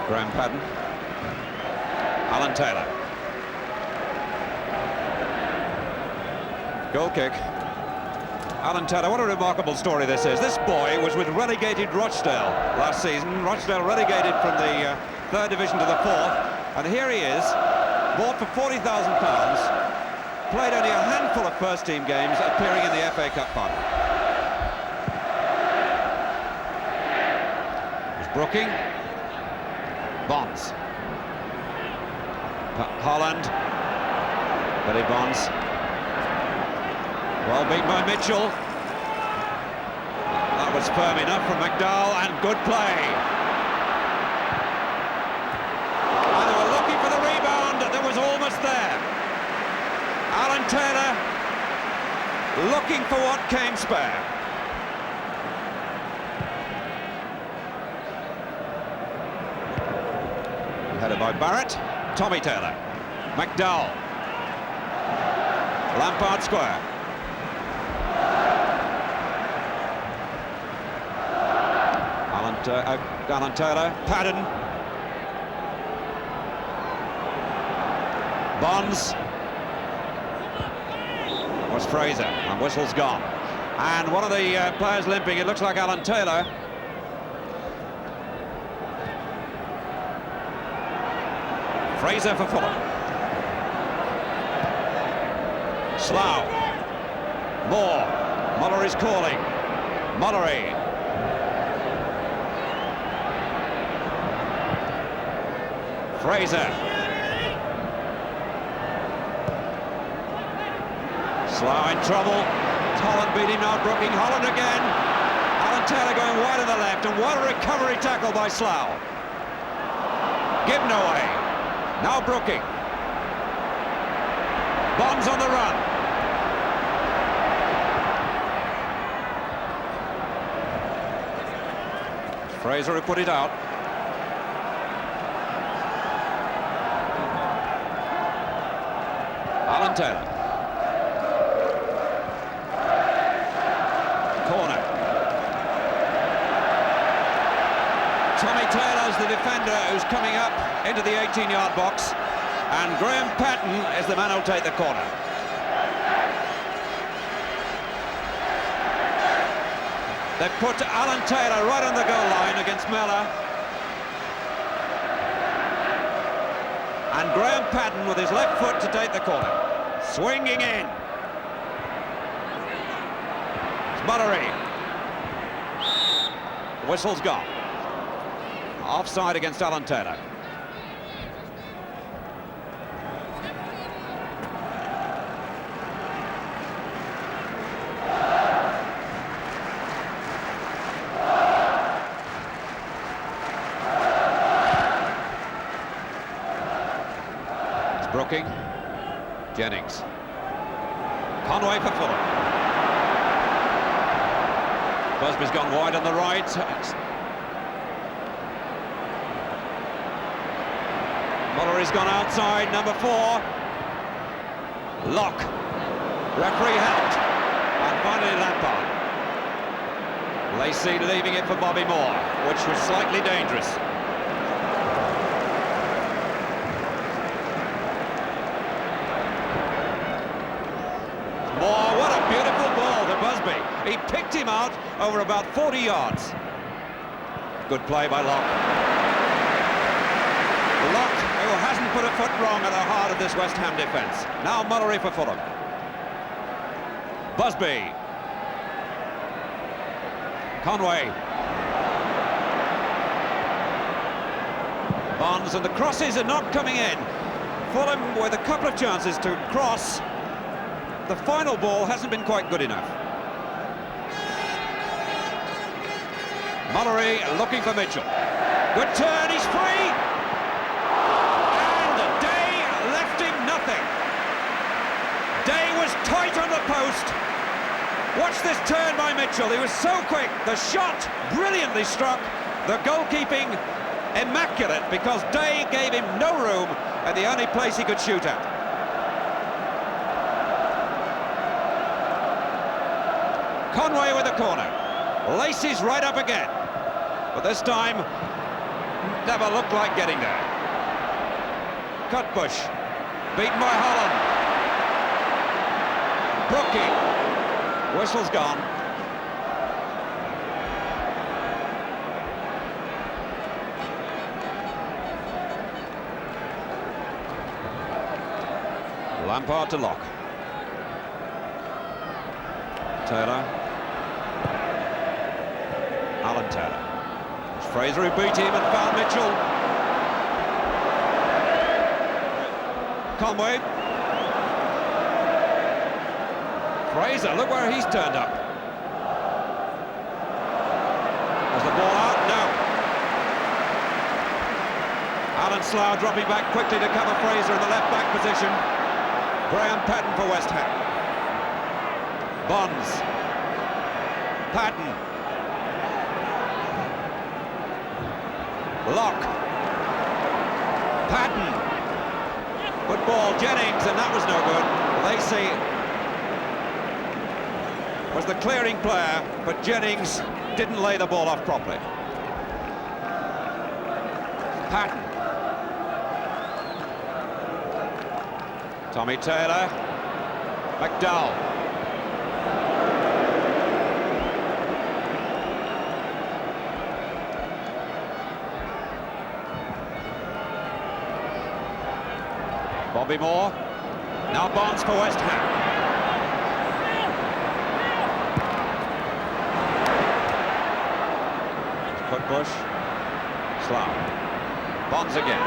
Speaker 1: Graham Paddon. Alan Taylor. Goal kick. Alan Taylor, what a remarkable story this is. This boy was with relegated Rochdale last season. Rochdale relegated from the 3rd division to the 4th. And here he is, bought for £40,000, played only a handful of first-team games, appearing in the FA Cup final. It was Brooking. Bonds. Holland. Billy Bonds. Well beaten by Mitchell. That was firm enough from McDowell, and good play. And they were looking for the rebound. That was almost there. Alan Taylor looking for what came spare. Headed by Barrett. Tommy Taylor. McDowell. Lampard square. Alan Taylor. Paddon. Bonds. Was Fraser, and whistle's gone. And one of the players limping, it looks like Alan Taylor. Fraser for Fulham. Slough. Moore. Muller is calling. Mullery. Fraser. Slough in trouble. Holland beat him now. Brooking. Holland again. Alan Taylor going wide to the left, and what a recovery tackle by Slough. Given away. Now Brooking. Bonds on the run. Fraser who put it out. Alan Taylor. Corner. Tommy Taylor's the defender who's coming up into the 18-yard box, and Graham Paddon is the man who'll take the corner. They've put Alan Taylor right on the goal line against Mellor, and Graham Paddon with his left foot to take the corner. Swinging in. It's Mullery. Whistle's gone. Offside against Alan Taylor. It's Brooking. Jennings. Conway for Fulham. Busby's gone wide on the right. Mullery's gone outside, number 4. Lock. Referee helped. And finally Lampard. Lacey leaving it for Bobby Moore, which was slightly dangerous. Moore, what a beautiful ball to Busby. He picked him out over about 40 yards. Good play by Lock. Lock, who hasn't put a foot wrong at the heart of this West Ham defence. Now Mullery for Fulham. Busby. Conway. Bonds, and the crosses are not coming in. Fulham with a couple of chances to cross. the final ball hasn't been quite good enough. Mullery looking for Mitchell. Good turn, he's free! And Day left him nothing. Day was tight on the post. Watch this turn by Mitchell, he was so quick. The shot brilliantly struck. The goalkeeping immaculate because Day gave him no room at the only place he could shoot at. Conway with the corner. Lacey's right up again. But this time, never looked like getting there. Cutbush, beaten by Holland. Brookie, whistle's gone. Lampard to Locke. Taylor. Alan Taylor. Fraser who beat him and found Mitchell. Conway. Fraser, look where he's turned up. Was the ball out? No. Alan Slough dropping back quickly to cover Fraser in the left-back position. Graham Patton for West Ham. Bonds. Patton. Locke. Patton. Good ball, Jennings, and that was no good. Lacey was the clearing player, but Jennings didn't lay the ball off properly. Patton. Tommy Taylor. McDowell. Bobby Moore. Now Bonds for West Ham. Cutbush. Slough. Bonds again.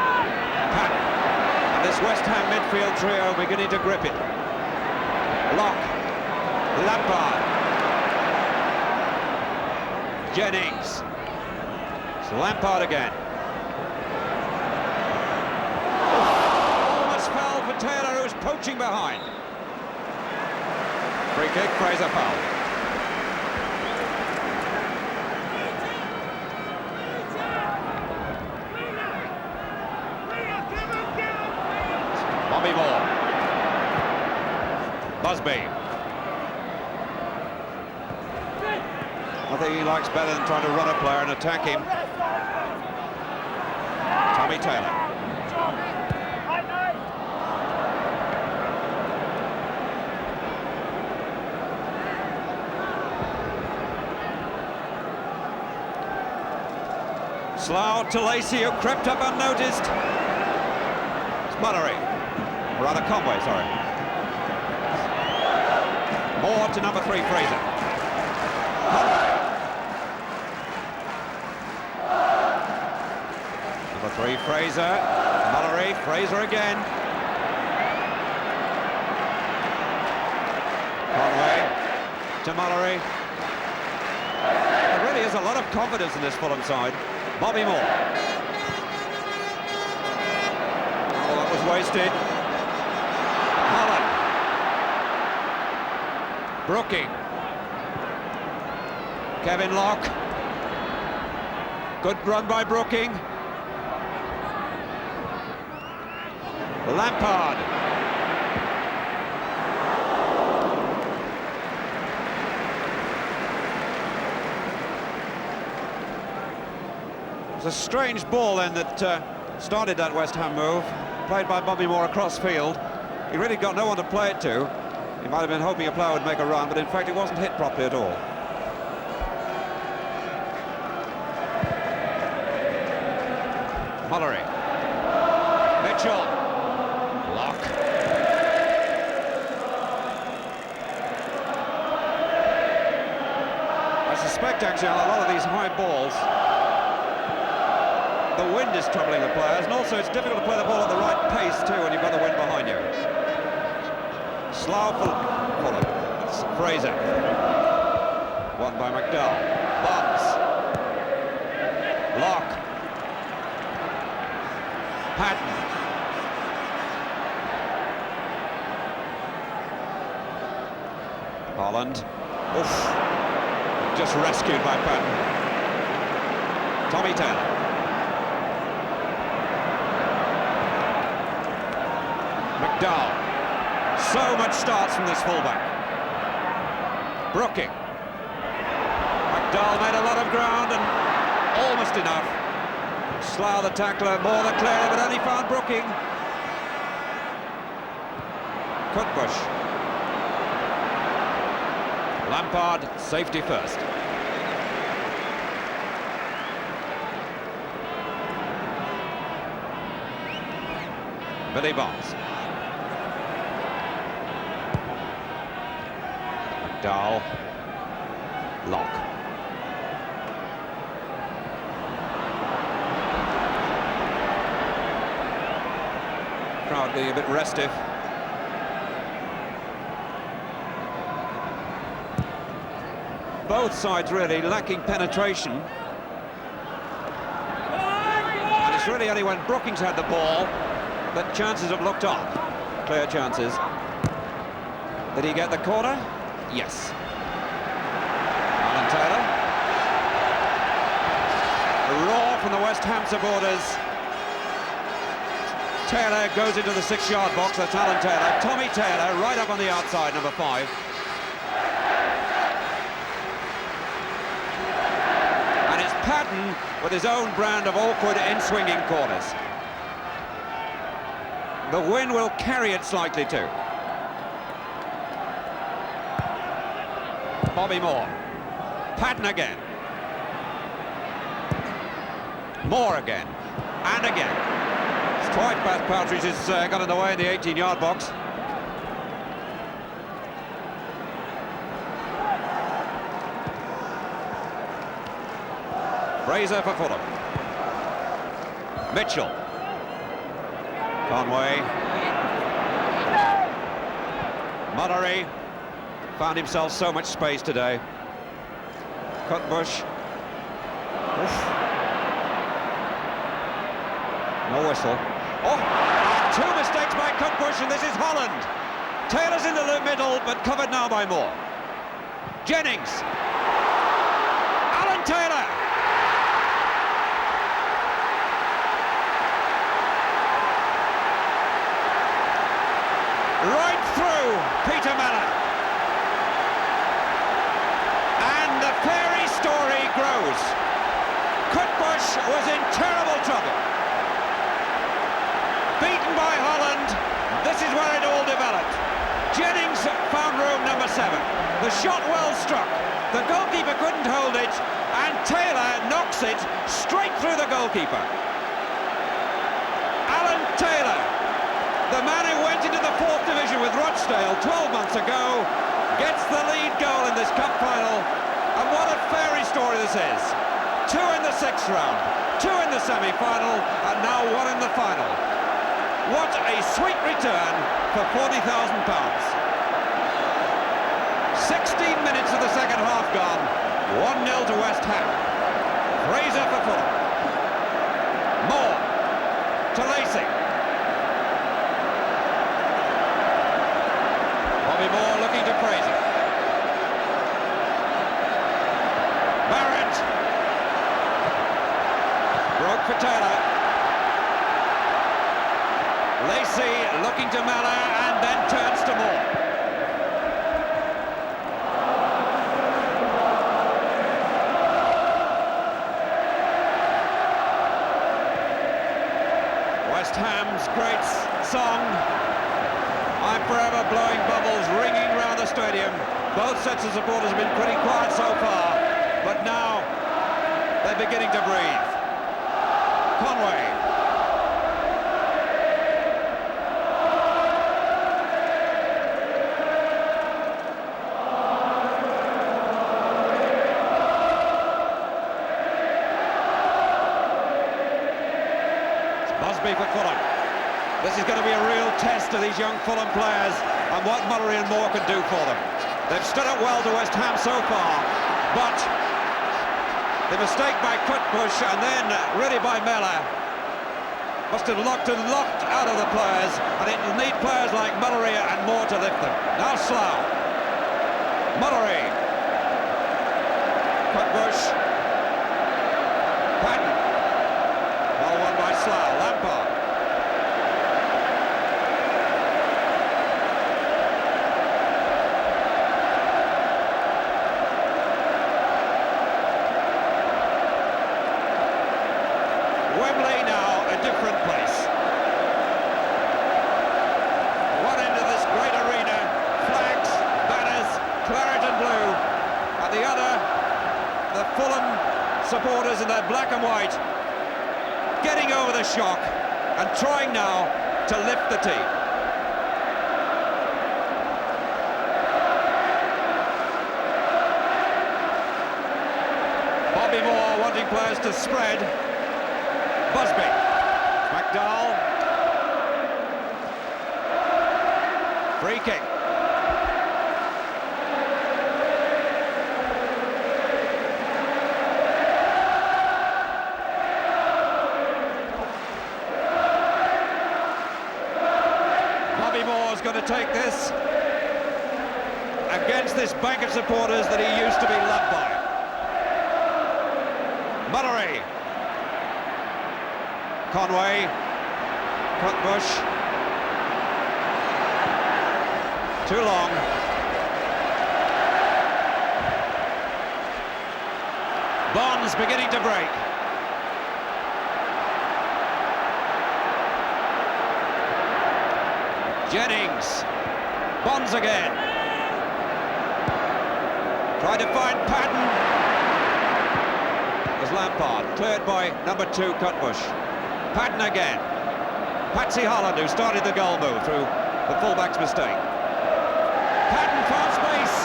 Speaker 1: Patton. And this West Ham midfield trio beginning to grip it. Locke. Lampard. Jennings. It's Lampard again. For Taylor, who was poaching behind. Free kick, Fraser foul. Bobby Moore. Busby. Nothing he likes better than trying to run a player and attack him. Tommy Taylor. Slough to Lacey, who crept up unnoticed. It's Mullery. Or rather Conway, sorry. Moore to number 3, Fraser. Conway. Number 3, Fraser. Mullery, Fraser again. Conway to Mullery. There really is a lot of confidence in this Fulham side. Bobby Moore. Oh, that was wasted. Holland. Brookie. Kevin Locke. Good run by Brooking. Lampard. It's a strange ball then that started that West Ham move, played by Bobby Moore across field. He really got no one to play it to. He might have been hoping a player would make a run, but in fact it wasn't hit properly at all. Mullery. Mitchell. Locke. I suspect actually on a lot of these high balls the wind is troubling the players, and also it's difficult to play the ball at the right pace too when you've got the wind behind you. Slough Fraser. Won by McDowell. Bonds. Locke. Patton. Holland. Oof. Just rescued by Patton. Tommy Taylor. McDowell. So much starts from this fullback. Brooking. McDowell made a lot of ground and almost enough. Slough the tackler, more the clearer, but only found Brooking. Cutbush. Lampard, safety first. Billy Bonds. McDowell. Locke. Crowd being a bit restive. Both sides really lacking penetration. And it's really only when Brookings had the ball that chances have looked on. Clear chances. Did he get the corner? Yes. Alan Taylor. A roar from the West Ham supporters. Taylor goes into the 6-yard box. That's Alan Taylor. Tommy Taylor right up on the outside, number 5. And it's Patton with his own brand of awkward in-swinging corners. The wind will carry it slightly too. Bobby Moore. Patton again. Moore again. And again. It's quite fast. Partridge has got in the way in the 18-yard box. Fraser for Fulham. Mitchell. Conway. Mullery found himself so much space today. Cutbush. Oof. No whistle. Oh, two mistakes by Cutbush, and this is Holland. Taylor's in the middle, but covered now by Moore. Jennings. Alan Taylor. Right through Peter Mellor. And the fairy story grows. Cutbush was in terrible trouble. Beaten by Holland. This is where it all developed. Jennings found room number 7. The shot well struck. The goalkeeper couldn't hold it, and Taylor knocks it straight through the goalkeeper. Alan Taylor, the man who went into the 4th division with Rochdale 12 months ago, gets the lead goal in this cup final, and what a fairy story this is. 2 in the 6th round, 2 in the semi-final, and now 1 in the final. What a sweet return for £40,000. 16 minutes of the second half gone, 1-0 to West Ham. Fraser for Fulham. Moore to Lacey. Bobby Moore looking to Fraser. Barrett. Broke for Taylor. Lacey looking to Mellor and then turns to Moore. West Ham's great song, I'm Forever, blowing bubbles, ringing round the stadium. Both sets of supporters have been pretty quiet so far, but now they're beginning to breathe. Conway. Busby for Fulham. This is going to be a real test to these young Fulham players and what Mullery and Moore can do for them. They've stood up well to West Ham so far, but the mistake by Kutbush and then really by Miller must have locked out of the players, and it will need players like Mullery and Moore to lift them. Now Slough. Mullery. Kutbush. Patton. Well won by Slough. Lampard. Wembley now a different place. One end of this great arena, flags, banners, claret and blue. At the other, the Fulham supporters in their black and white, getting over the shock and trying now to lift the team. Bobby Moore wanting players to spread. Busby, McDowell, free kick. Bobby Moore's going to take this against this bank of supporters that he used to be loved by. Mullery. Conway, Kutbush, too long. Bonds beginning to break. Jennings, Bonds again. Tried to find Patton. There's Lampard, cleared by number 2, Kutbush. Patton again. Patsy Holland, who started the goal move through the fullback's mistake. Patton found space.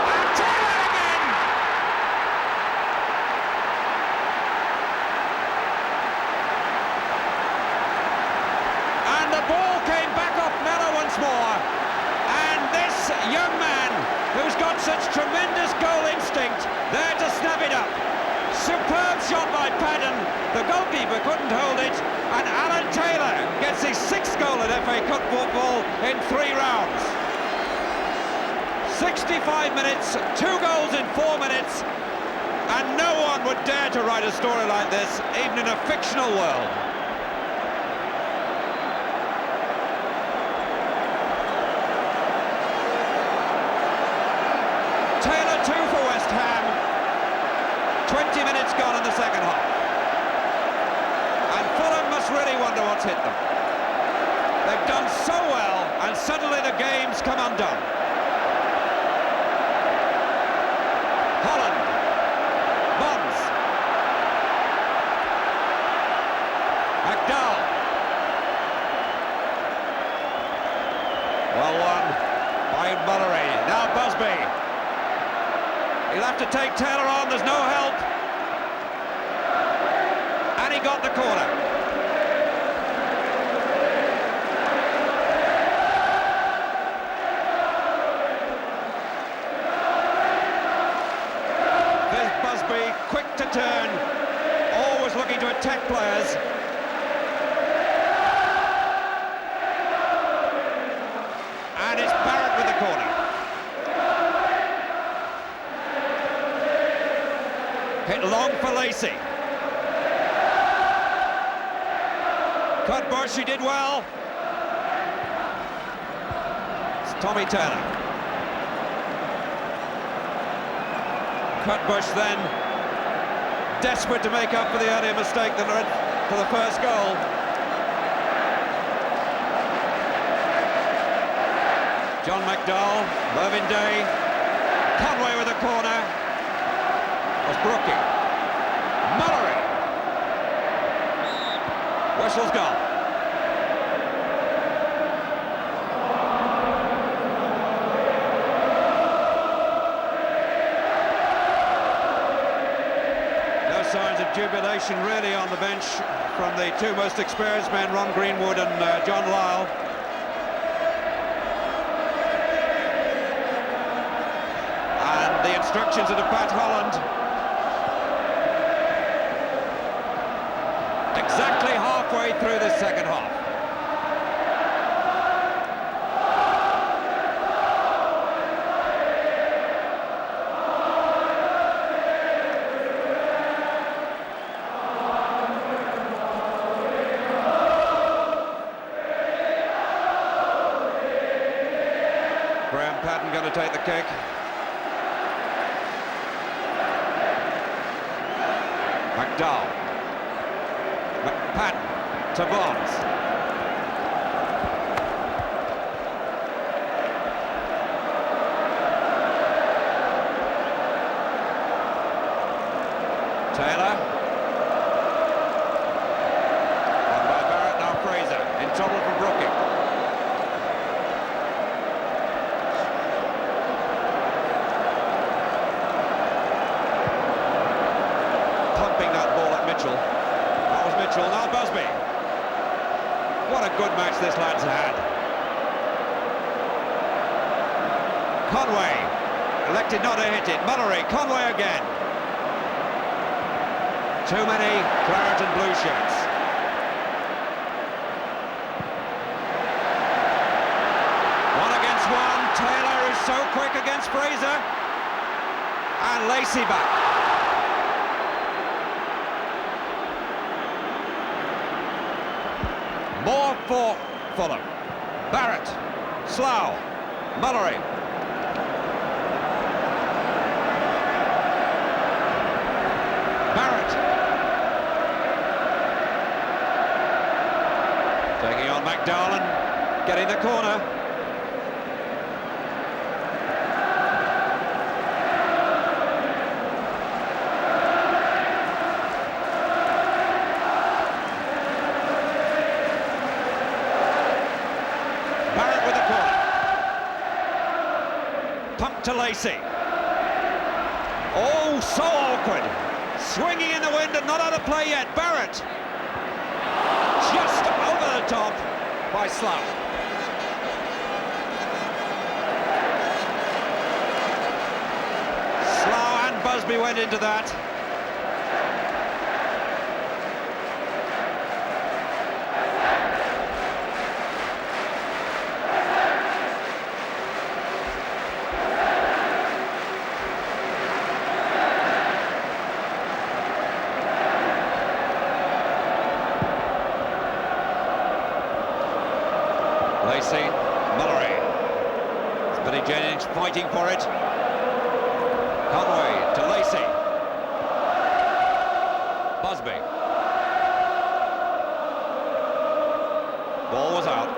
Speaker 1: And Taylor again! And the ball came back off Miller once more. And this young man, who's got such tremendous goal instinct, there to snap it up. Superb shot by Patton. The goalkeeper couldn't hold it, and Alan Taylor gets his 6th goal in FA Cup football in 3 rounds. 65 minutes, 2 goals in 4 minutes, and no one would dare to write a story like this, even in a fictional world. Taylor 2 for West Ham. 20 minutes gone in the second half. And Fulham must really wonder what's hit them. They've done so well, and suddenly the game's come undone. Holland. Bonds. McDowell. Well won by Mullery. Now Busby. He'll have to take Taylor on, there's no help. And he got the corner. There's Busby, quick to turn, always looking to attack players. And it's Barrett with the corner. Hit long for Lacey. Kutbush, he did well. It's Tommy Taylor. Kutbush then desperate to make up for the earlier mistake that led to the first goal. John McDowell, Mervyn Day, Conway with the corner. Was Brookie. Mullery. Whistle's gone. No signs of jubilation really on the bench from the 2 most experienced men, Ron Greenwood and John Lyle. The instructions are to Pat Holland. Exactly halfway through the second half. Patton going to take the kick. McDowell. Patton to Bonds. Taylor. Won by Barrett, now Fraser. In trouble for Brooking. That was Mitchell, now Busby. What a good match this lad's had. Conway elected not to hit it. Mullery, Conway again. Too many claret and blue shirts. One against one. Taylor is so quick against Fraser. And Lacey back. More for Fulham. Barrett, Slough, Mullery. Barrett. Taking on McDowell and getting the corner. Pump to Lacey. Oh, so awkward. Swinging in the wind and not out of play yet. Barrett. Just over the top by Slough. Slough and Busby went into that. Lacey, Mullery. Billy Jennings fighting for it. Conway to Lacey. Busby. Ball was out.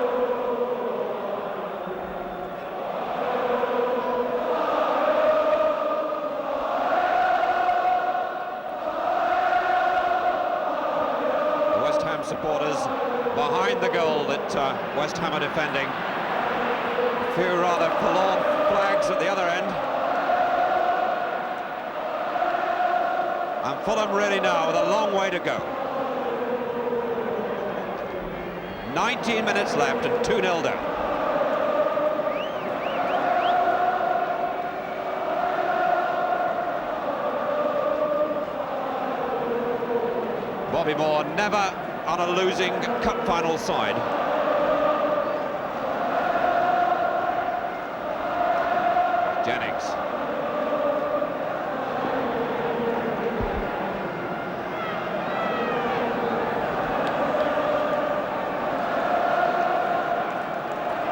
Speaker 1: The West Ham supporters behind the goal that West Ham are defending. A few rather forlorn flags at the other end. And Fulham really now with a long way to go. 19 minutes left and 2-0 down. Bobby Moore never on a losing cup final side. Jennings.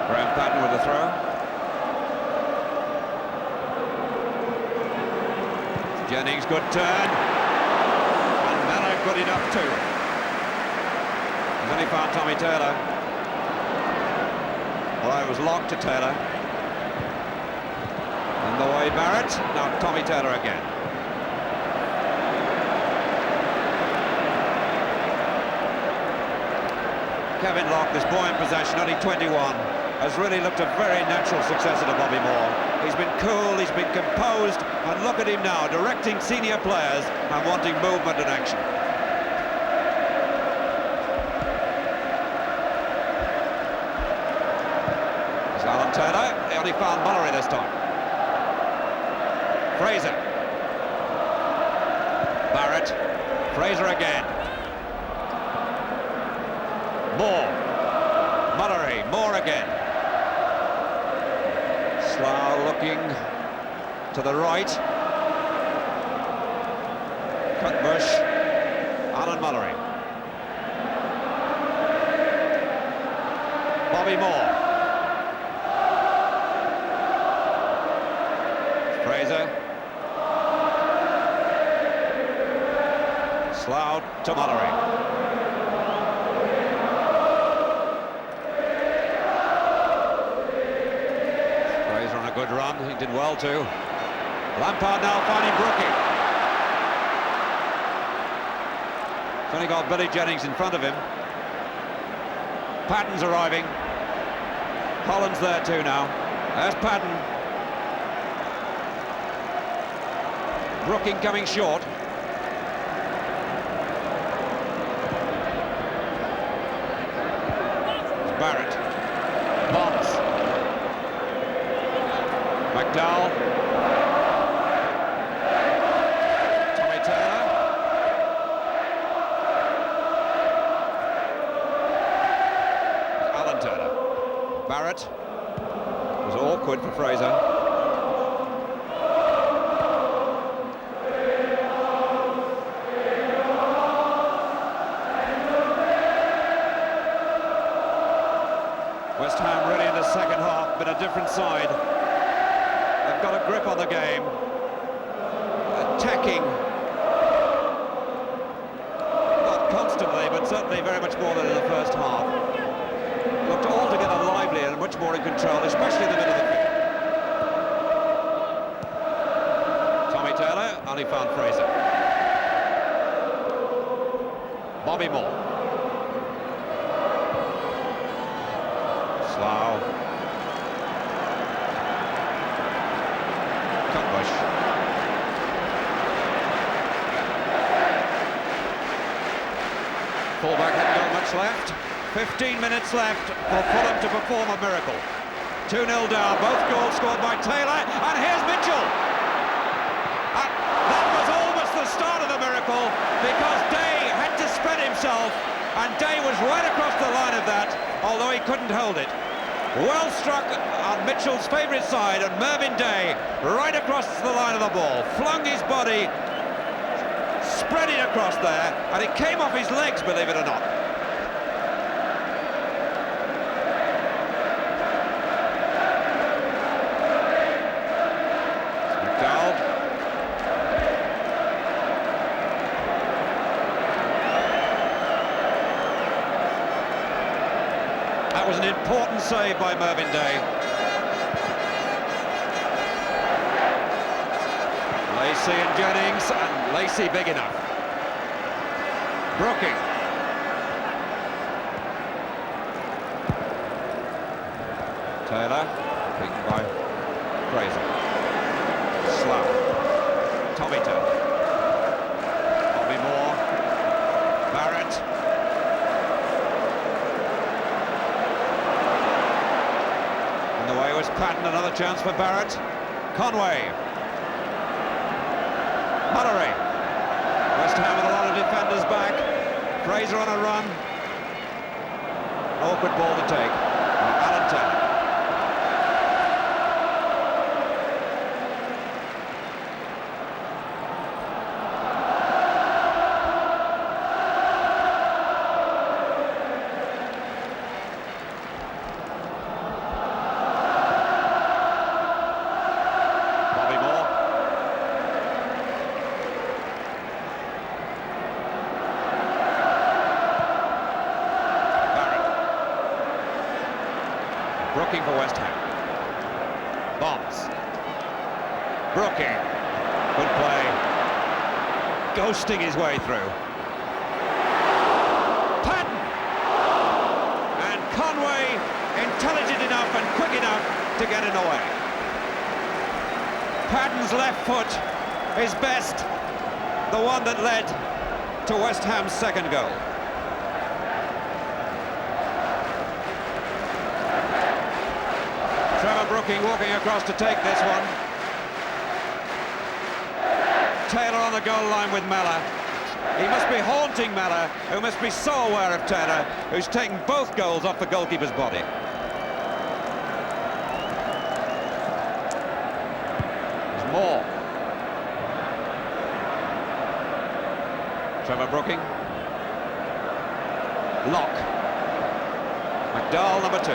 Speaker 1: Graham Patton with the throw. Jennings, good turn. And Miller good enough too. He's only found Tommy Taylor. Well, it was locked to Taylor. And the way Barrett, now Tommy Taylor again. Kevin Locke, this boy in possession, only 21, has really looked a very natural successor to Bobby Moore. He's been cool, he's been composed, and look at him now, directing senior players and wanting movement and action. Alan Taylor, he only found Mullery this time. Fraser. Barrett. Fraser again. Moore. Mullery. Moore again. Slough looking to the right. Cutbush. Alan Mullery. Bobby Moore. Fraser. Slough to Mullery. Fraser on a good run, he did well too. Lampard now finding Brookie. He's only got Billy Jennings in front of him. Patton's arriving. Holland's there too now. There's Patton. Brooking coming short. Barrett. Bonds. McDowell. Tommy Taylor. Alan Turner. Barrett. It was awkward for Fraser. West Ham really in the second half, but a different side. They've got a grip on the game. Attacking. Not constantly, but certainly very much more than in the first half. Looked altogether lively and much more in control, especially in the middle of the field. Tommy Taylor, and he found Fraser. Bobby Moore. Slough. Cutbush. Fullback hadn't got much left. 15 minutes left for Fulham to perform a miracle. 2-0 down, both goals scored by Taylor, and here's Mitchell. That was almost the start of the miracle, because Day had to spread himself, and Day was right across the line of that, although he couldn't hold it. Well struck on Mitchell's favourite side, and Mervyn Day right across the line of the ball, flung his body, spread it across there, and it came off his legs, believe it or not. McDowell. That was an important save by Mervyn Day. Lacey and Jennings, and Lacey big enough. Brooking. Taylor, beaten by Fraser. Slough. Tommy Taylor. Bobby Moore. Barrett. In the way was Patton, another chance for Barrett. Conway. Mullery. West Ham with a lot of defenders back. Fraser on a run. Awkward ball to take. Alan Turner. Bobby Moore. Brooking for West Ham. Bombs. Brooking. Good play. Ghosting his way through. Patton. And Conway, intelligent enough and quick enough to get in the way. Patton's left foot is best, the one that led to West Ham's second goal. Trevor Brooking walking across to take this one. Taylor on the goal line with Mellor. He must be haunting Mellor, who must be so aware of Taylor, who's taken both goals off the goalkeeper's body. There's more. Trevor Brooking. Lock. McDowell, number 2.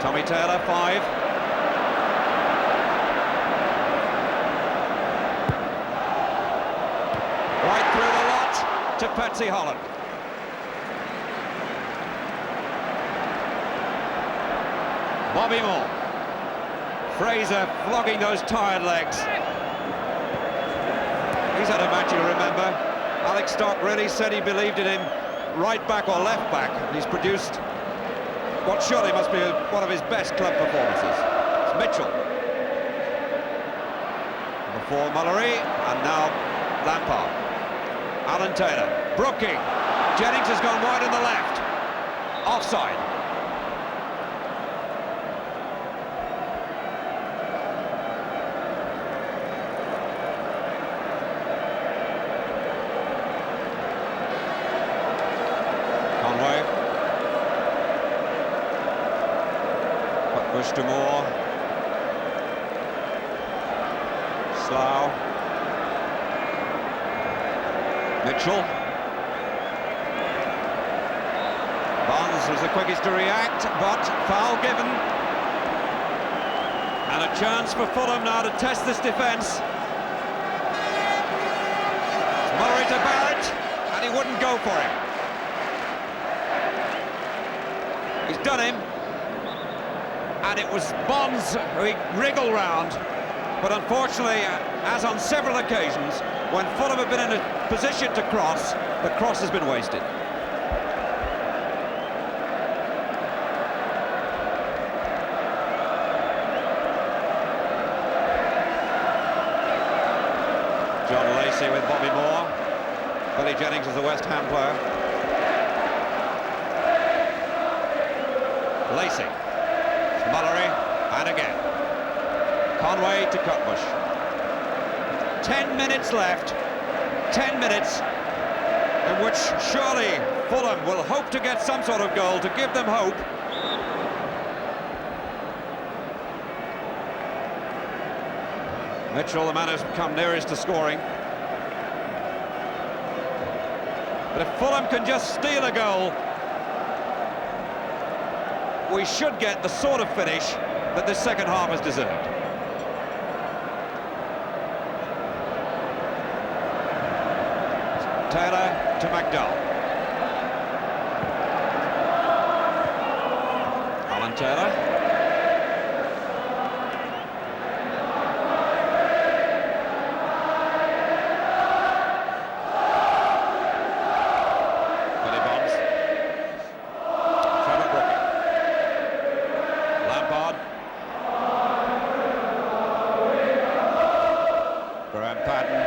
Speaker 1: Tommy Taylor, 5. Right through the lot to Patsy Holland. Bobby Moore. Fraser flogging those tired legs. He's had a match, you remember. Alex Stock really said he believed in him right back or left back. He's produced what surely must be one of his best club performances. It's Mitchell. Before Mullery, and now Lampard. Alan Taylor, Brooking. Jennings has gone wide on the left. Offside. Conway. Push to Moore. Slough. Mitchell. Barnes was the quickest to react, but foul given. And a chance for Fulham now to test this defence. Murray to Barrett, and he wouldn't go for him. He's done him. And it was Bonds who he wriggled round. But unfortunately, as on several occasions, when Fulham have been in a position to cross, the cross has been wasted. John Lacey with Bobby Moore. Billy Jennings is the West Ham player. Lacey. Mullery, and again. Conway to Cutbush. 10 minutes left. 10 minutes in which surely Fulham will hope to get some sort of goal to give them hope. Mitchell, the man who's come nearest to scoring. But if Fulham can just steal a goal, we should get the sort of finish that this second half has deserved. Taylor to McDowell. Alan Taylor. Billy Bonds. Trevor Brooking. Lampard. Graham Patton.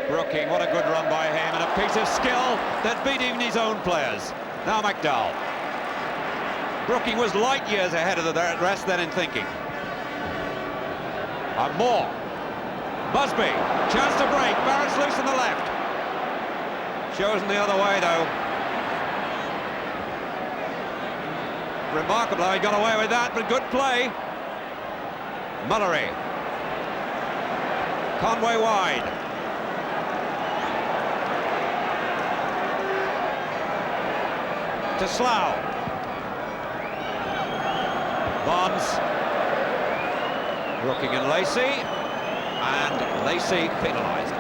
Speaker 1: Brooking, what a good run by him, and a piece of skill that beat even his own players. Now McDowell. Brooking was light years ahead of the rest then in thinking. And Moore. Busby, chance to break, Barrett's loose on the left. Chosen the other way though. Remarkable how he got away with that, but good play. Mullery. Conway wide. To Slough. Bonds. Brooking and Lacey. And Lacey penalised.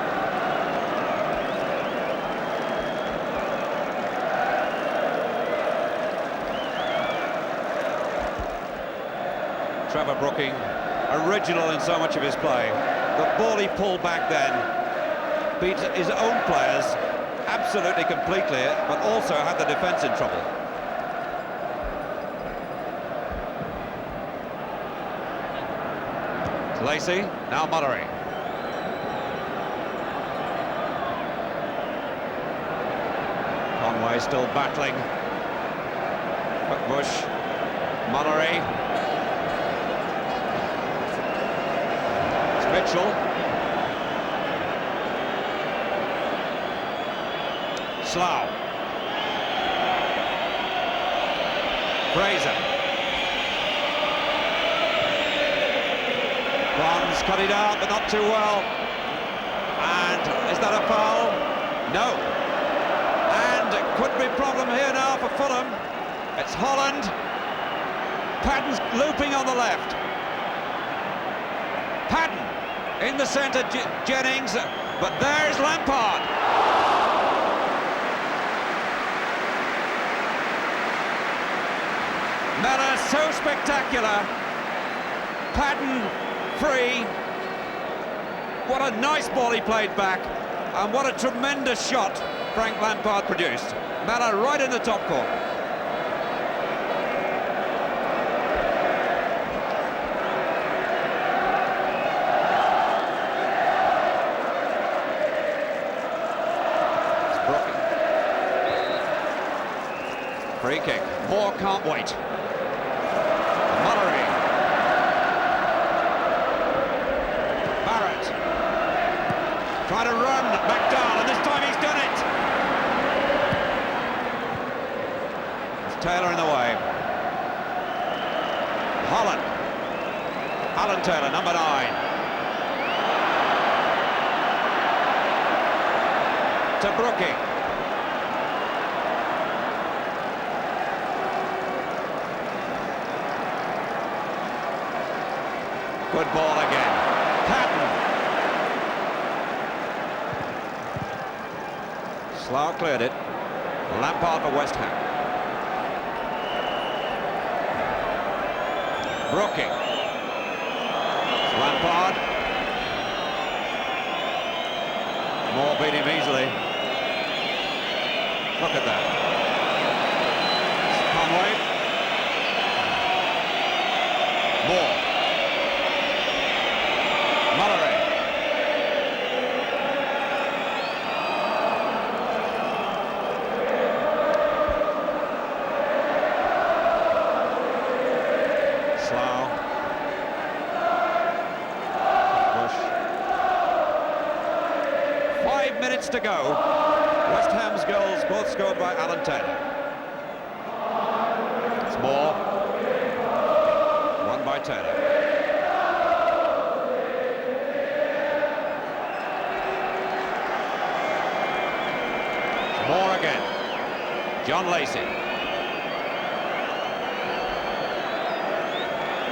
Speaker 1: Trevor Brooking, original in so much of his play. The ball he pulled back then beat his own players absolutely completely, but also had the defence in trouble. Lacey, now Mullery. Conway still battling. Bush, Mullery. Mitchell. Slough. Fraser. Bonds cut it out, but not too well. And is that a foul? No. And it could be a problem here now for Fulham. It's Holland. Patton's looping on the left. Patton in the centre, Jennings, but there's Lampard. Mellor so spectacular. Patton free. What a nice ball he played back, and what a tremendous shot Frank Lampard produced. Mellor right in the top corner. Free kick. Moore can't wait. Mullery. Barrett. Trying to run back down, and this time he's done it. It's Taylor in the way. Holland. Alan Taylor, number 9. To Brookie. Good ball again. Patton. Slough cleared it. Lampard for West Ham. Brookie. Lampard. Moore beat him easily. Look at that. Conway. Moore. Mullery. Slough. Bush. 5 minutes to go. West Ham's goals both scored by Alan Taylor. It's Moore. Won by Taylor. Moore again. John Lacey.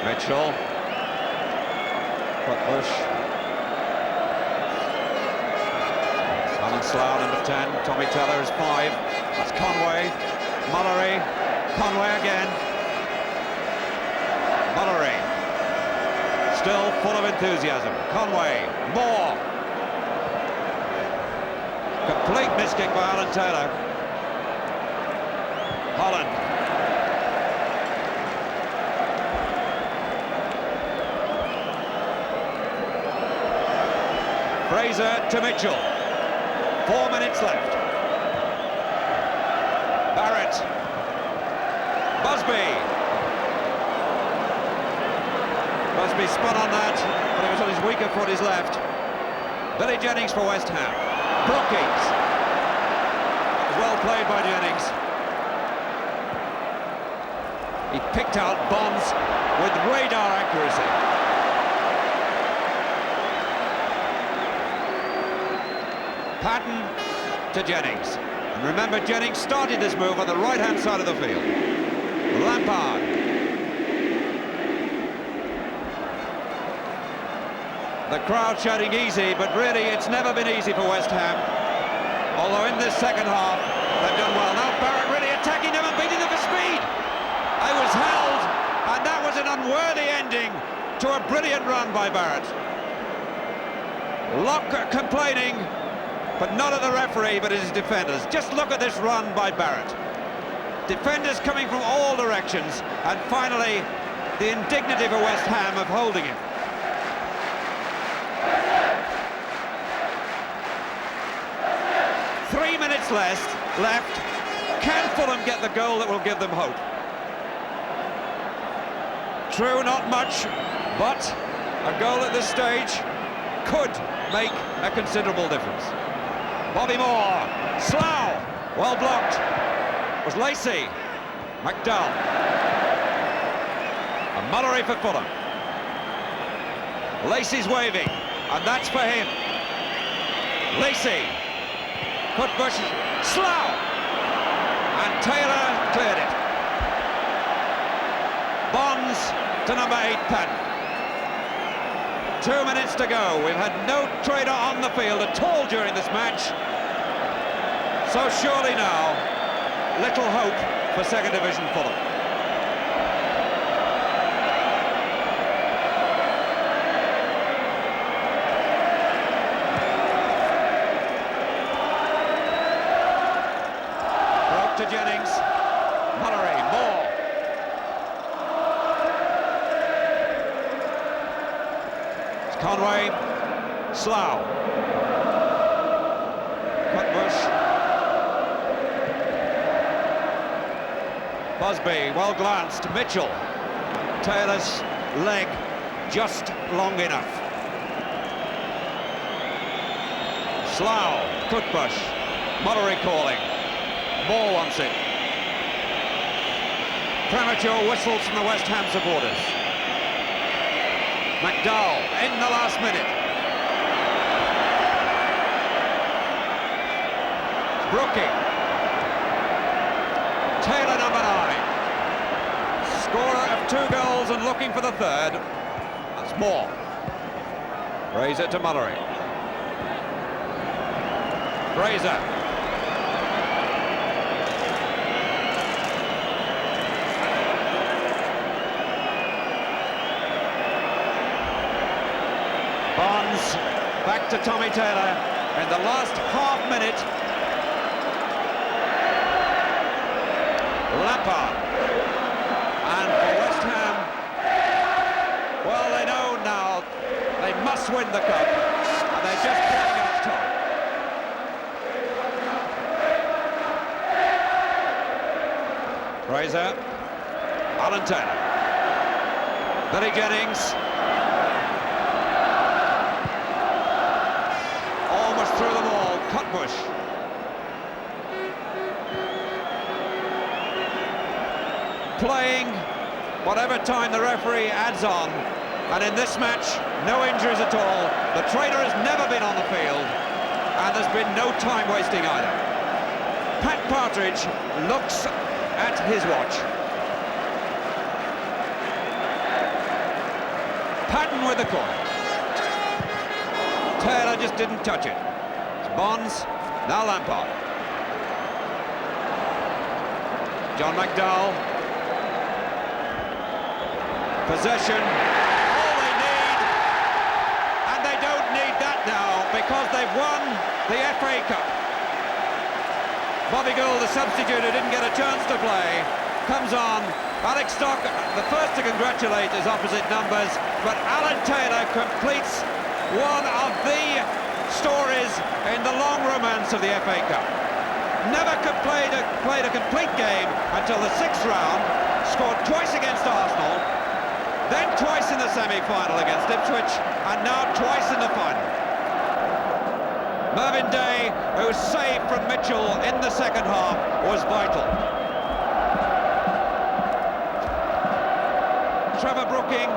Speaker 1: Mitchell. Bush. Alan Slough, number 10. Tommy Taylor is 5. That's Conway. Mullery. Conway again. Mullery. Still full of enthusiasm. Conway. Moore. Complete miskick by Alan Taylor. Holland. Fraser to Mitchell. 4 minutes left. Barrett. Busby. Busby spun on that, but it was on his weaker foot, his left. Billy Jennings for West Ham. Brookings. Well played by Jennings. He picked out Bonds with radar accuracy. Patton to Jennings. And remember, Jennings started this move on the right-hand side of the field. Lampard. The crowd shouting easy, but really it's never been easy for West Ham. Although in this second half, they've done well. Now Barrett really attacking them and beating them for speed. I was held, and that was an unworthy ending to a brilliant run by Barrett. Locke complaining, but not at the referee, but at his defenders. Just look at this run by Barrett. Defenders coming from all directions, and finally, the indignity for West Ham of holding him. Left. Can Fulham get the goal that will give them hope? True, not much, but a goal at this stage could make a considerable difference. Bobby Moore, Slough, well blocked. It was Lacey, McDowell, and Mullery for Fulham. Lacey's waving, and that's for him. Lacey, Cutbush, Slough, and Taylor cleared it. Bonds to number 8, Patton. 2 minutes to go. We've had no trader on the field at all during this match. So surely now, little hope for second division Fulham. Broke to Jennings. Mullery, Moore. Conway, Slough, Cutbush, Busby, well glanced, Mitchell, Taylor's leg just long enough. Slough, Cutbush, Mullery calling, Moore wants it. Premature whistles from the West Ham supporters. McDowell in the last minute. Brookie. Taylor, number 9. Scorer of 2 goals and looking for the 3rd. That's Moore. Fraser to Mullery. Fraser. Bonds back to Tommy Taylor in the last half minute. Lampard. And for West Ham, well, they know now they must win the cup, and they're just playing out time. Fraser, Alan Taylor, Billy Jennings. Almost through them all, Cutbush. Playing whatever time the referee adds on, and in this match, no injuries at all. The trainer has never been on the field, and there's been no time wasting either. Pat Partridge looks at his watch. Patton with the corner. Taylor just didn't touch it. It's Bonds, now Lampard. John McDowell. Possession, all they need, and they don't need that now because they've won the FA Cup. Bobby Gould, the substitute who didn't get a chance to play, comes on. Alex Stock, the first to congratulate his opposite numbers, but Alan Taylor completes one of the stories in the long romance of the FA Cup. Never played a complete game until the 6th round, scored twice against Arsenal, then twice in the semi-final against Ipswich, and now twice in the final. Mervyn Day, whose save from Mitchell in the second half was vital. Trevor Brooking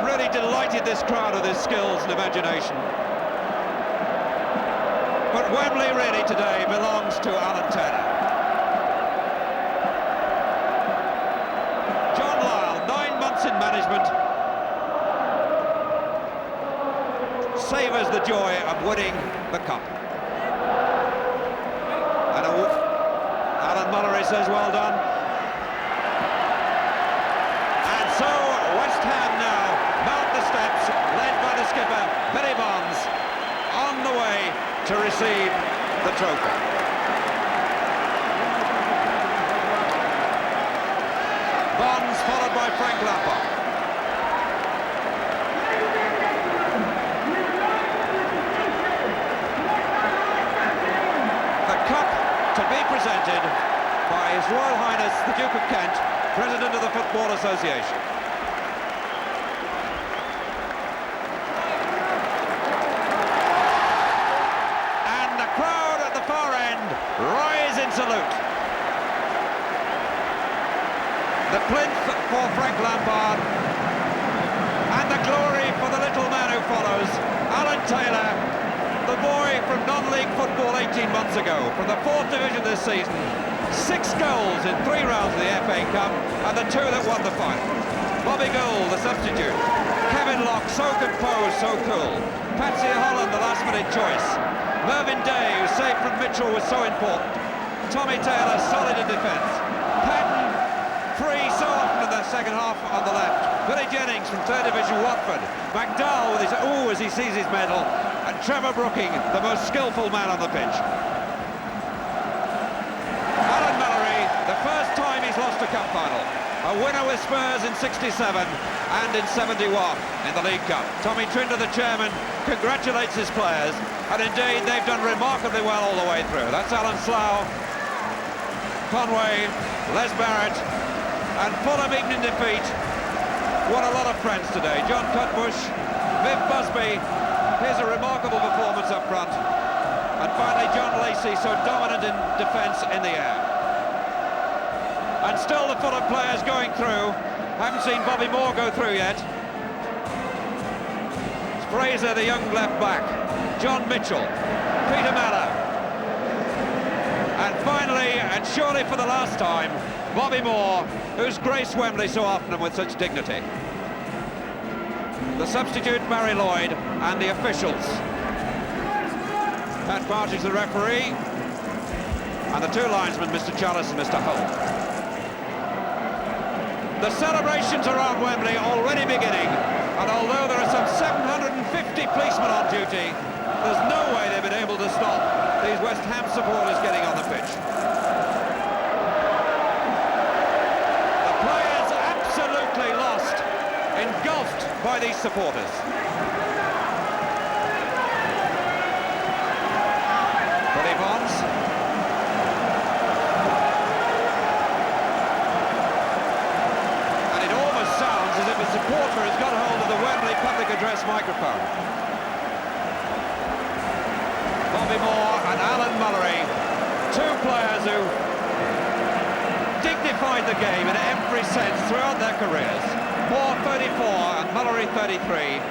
Speaker 1: really delighted this crowd with his skills and imagination. But Wembley really today belongs to Alan Taylor. John Lyle, 9 months in management, savours the joy of winning the cup. And Alan Mullery says well done. And so West Ham now mount the steps, led by the skipper, Billy Bonds, on the way to receive the trophy. Bonds followed by Frank Lampard. The cup to be presented by His Royal Highness the Duke of Kent, President of the Football Association. The plinth for Frank Lampard, and the glory for the little man who follows, Alan Taylor, the boy from non-league football 18 months ago, from the 4th division this season. 6 goals in 3 rounds of the FA Cup, and the 2 that won the final. Bobby Gould, the substitute. Kevin Locke, so composed, so cool. Patsy Holland, the last-minute choice. Mervyn Day, who saved from Mitchell, was so important. Tommy Taylor, solid in defence. Patton, free so often in the second half on the left. Billy Jennings from 3rd Division Watford. McDowell with his ooh as he sees his medal. And Trevor Brooking, the most skillful man on the pitch. Alan Mallory, the first time he's lost a cup final. A winner with Spurs in '67 and in '71 in the League Cup. Tommy Trinder, the chairman, congratulates his players, and indeed they've done remarkably well all the way through. That's Alan Slough, Conway, Les Barrett, and Fulham even in defeat. Won a lot of friends today. John Cutbush, Viv Busby. Here's a remarkable performance up front. And finally John Lacey, so dominant in defence in the air. And still the Fulham players going through. Haven't seen Bobby Moore go through yet. It's Fraser, the young left back. John Mitchell, Peter Malla. And finally, and surely for the last time, Bobby Moore, who's graced Wembley so often with such dignity. The substitute, Barry Lloyd, and the officials. Pat Partridge, the referee, and the 2 linesmen, Mr. Challis and Mr. Holt. The celebrations around Wembley already beginning, and although there are some 750 policemen on duty, there's no way they've been able to stop these West Ham supporters getting on the pitch. The players absolutely lost, engulfed by these supporters. Billy Bonds. And it almost sounds as if a supporter has got hold of the Wembley public address microphone. Bobby Moore and Alan Mallory, 2 players who dignified the game in every sense throughout their careers. Moore 34 and Mallory 33,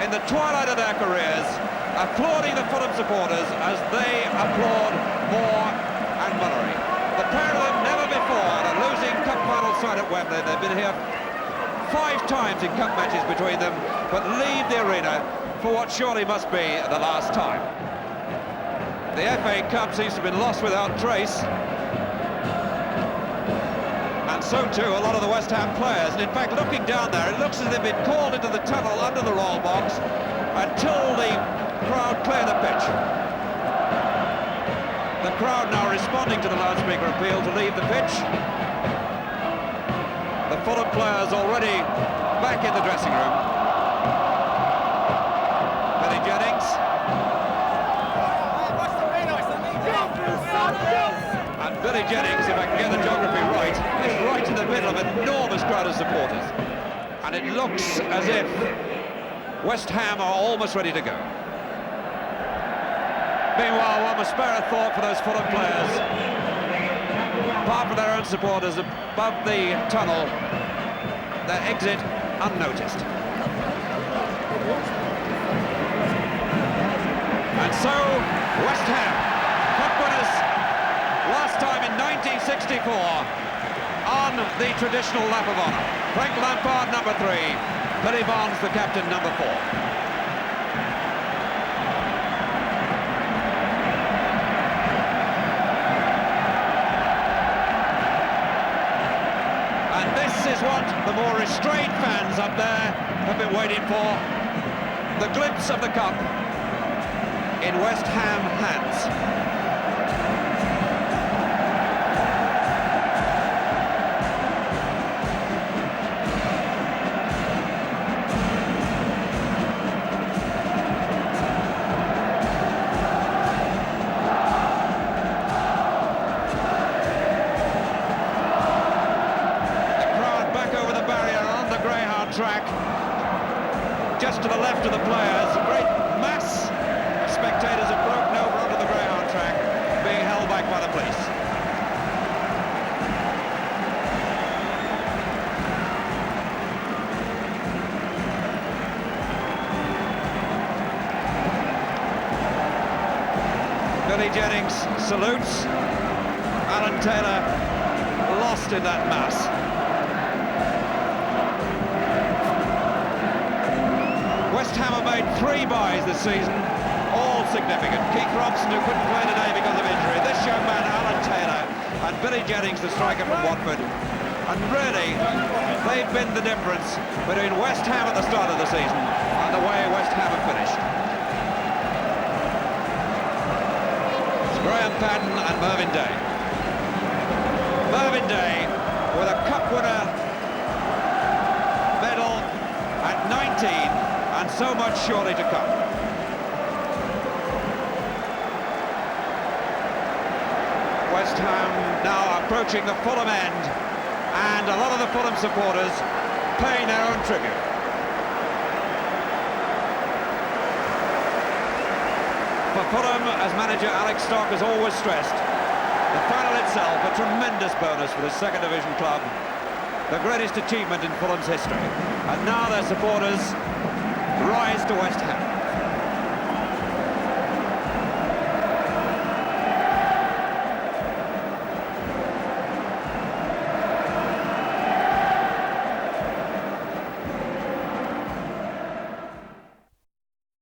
Speaker 1: in the twilight of their careers, applauding the Fulham supporters as they applaud Moore and Mallory. The pair of them never before on a losing cup final side at Wembley. They've been here 5 times in cup matches between them, but leave the arena for what surely must be the last time. The FA Cup seems to have been lost without trace. And so too a lot of the West Ham players. And in fact, looking down there, it looks as if they've been called into the tunnel under the royal box until the crowd clear the pitch. The crowd now responding to the loudspeaker appeal to leave the pitch. The Fulham players already back in the dressing room. Billy Jennings. And Billy Jennings, if I can get the geography right, is right in the middle of an enormous crowd of supporters. And it looks as if West Ham are almost ready to go. Meanwhile, one must spare a thought for those Fulham players. Apart from their own supporters above the tunnel, their exit unnoticed. And so, West Ham, cup winners, last time in 1964, on the traditional lap of honour. Frank Lampard, number 3, Billy Bonds, the captain, number 4. And this is what the more restrained fans up there have been waiting for. The glimpse of the cup in West Ham hands. Track just to the left of the players. A great mass of spectators have broken over onto the greyhound track, being held back by the police. Billy Jennings salutes. Alan Taylor lost in that mass. West Ham have made 3 buys this season, all significant. Keith Robson, who couldn't play today because of injury. This young man, Alan Taylor, and Billy Jennings, the striker from Watford. And really, they've been the difference between West Ham at the start of the season and the way West Ham have finished. It's Graham Paddon and Mervyn Day. Mervyn Day with a cup winner medal at 19, and so much surely to come. West Ham now approaching the Fulham end, and a lot of the Fulham supporters paying their own tribute. For Fulham, as manager Alex Stock has always stressed, the final itself a tremendous bonus for the second division club, the greatest achievement in Fulham's history. And now their supporters rise to West Ham.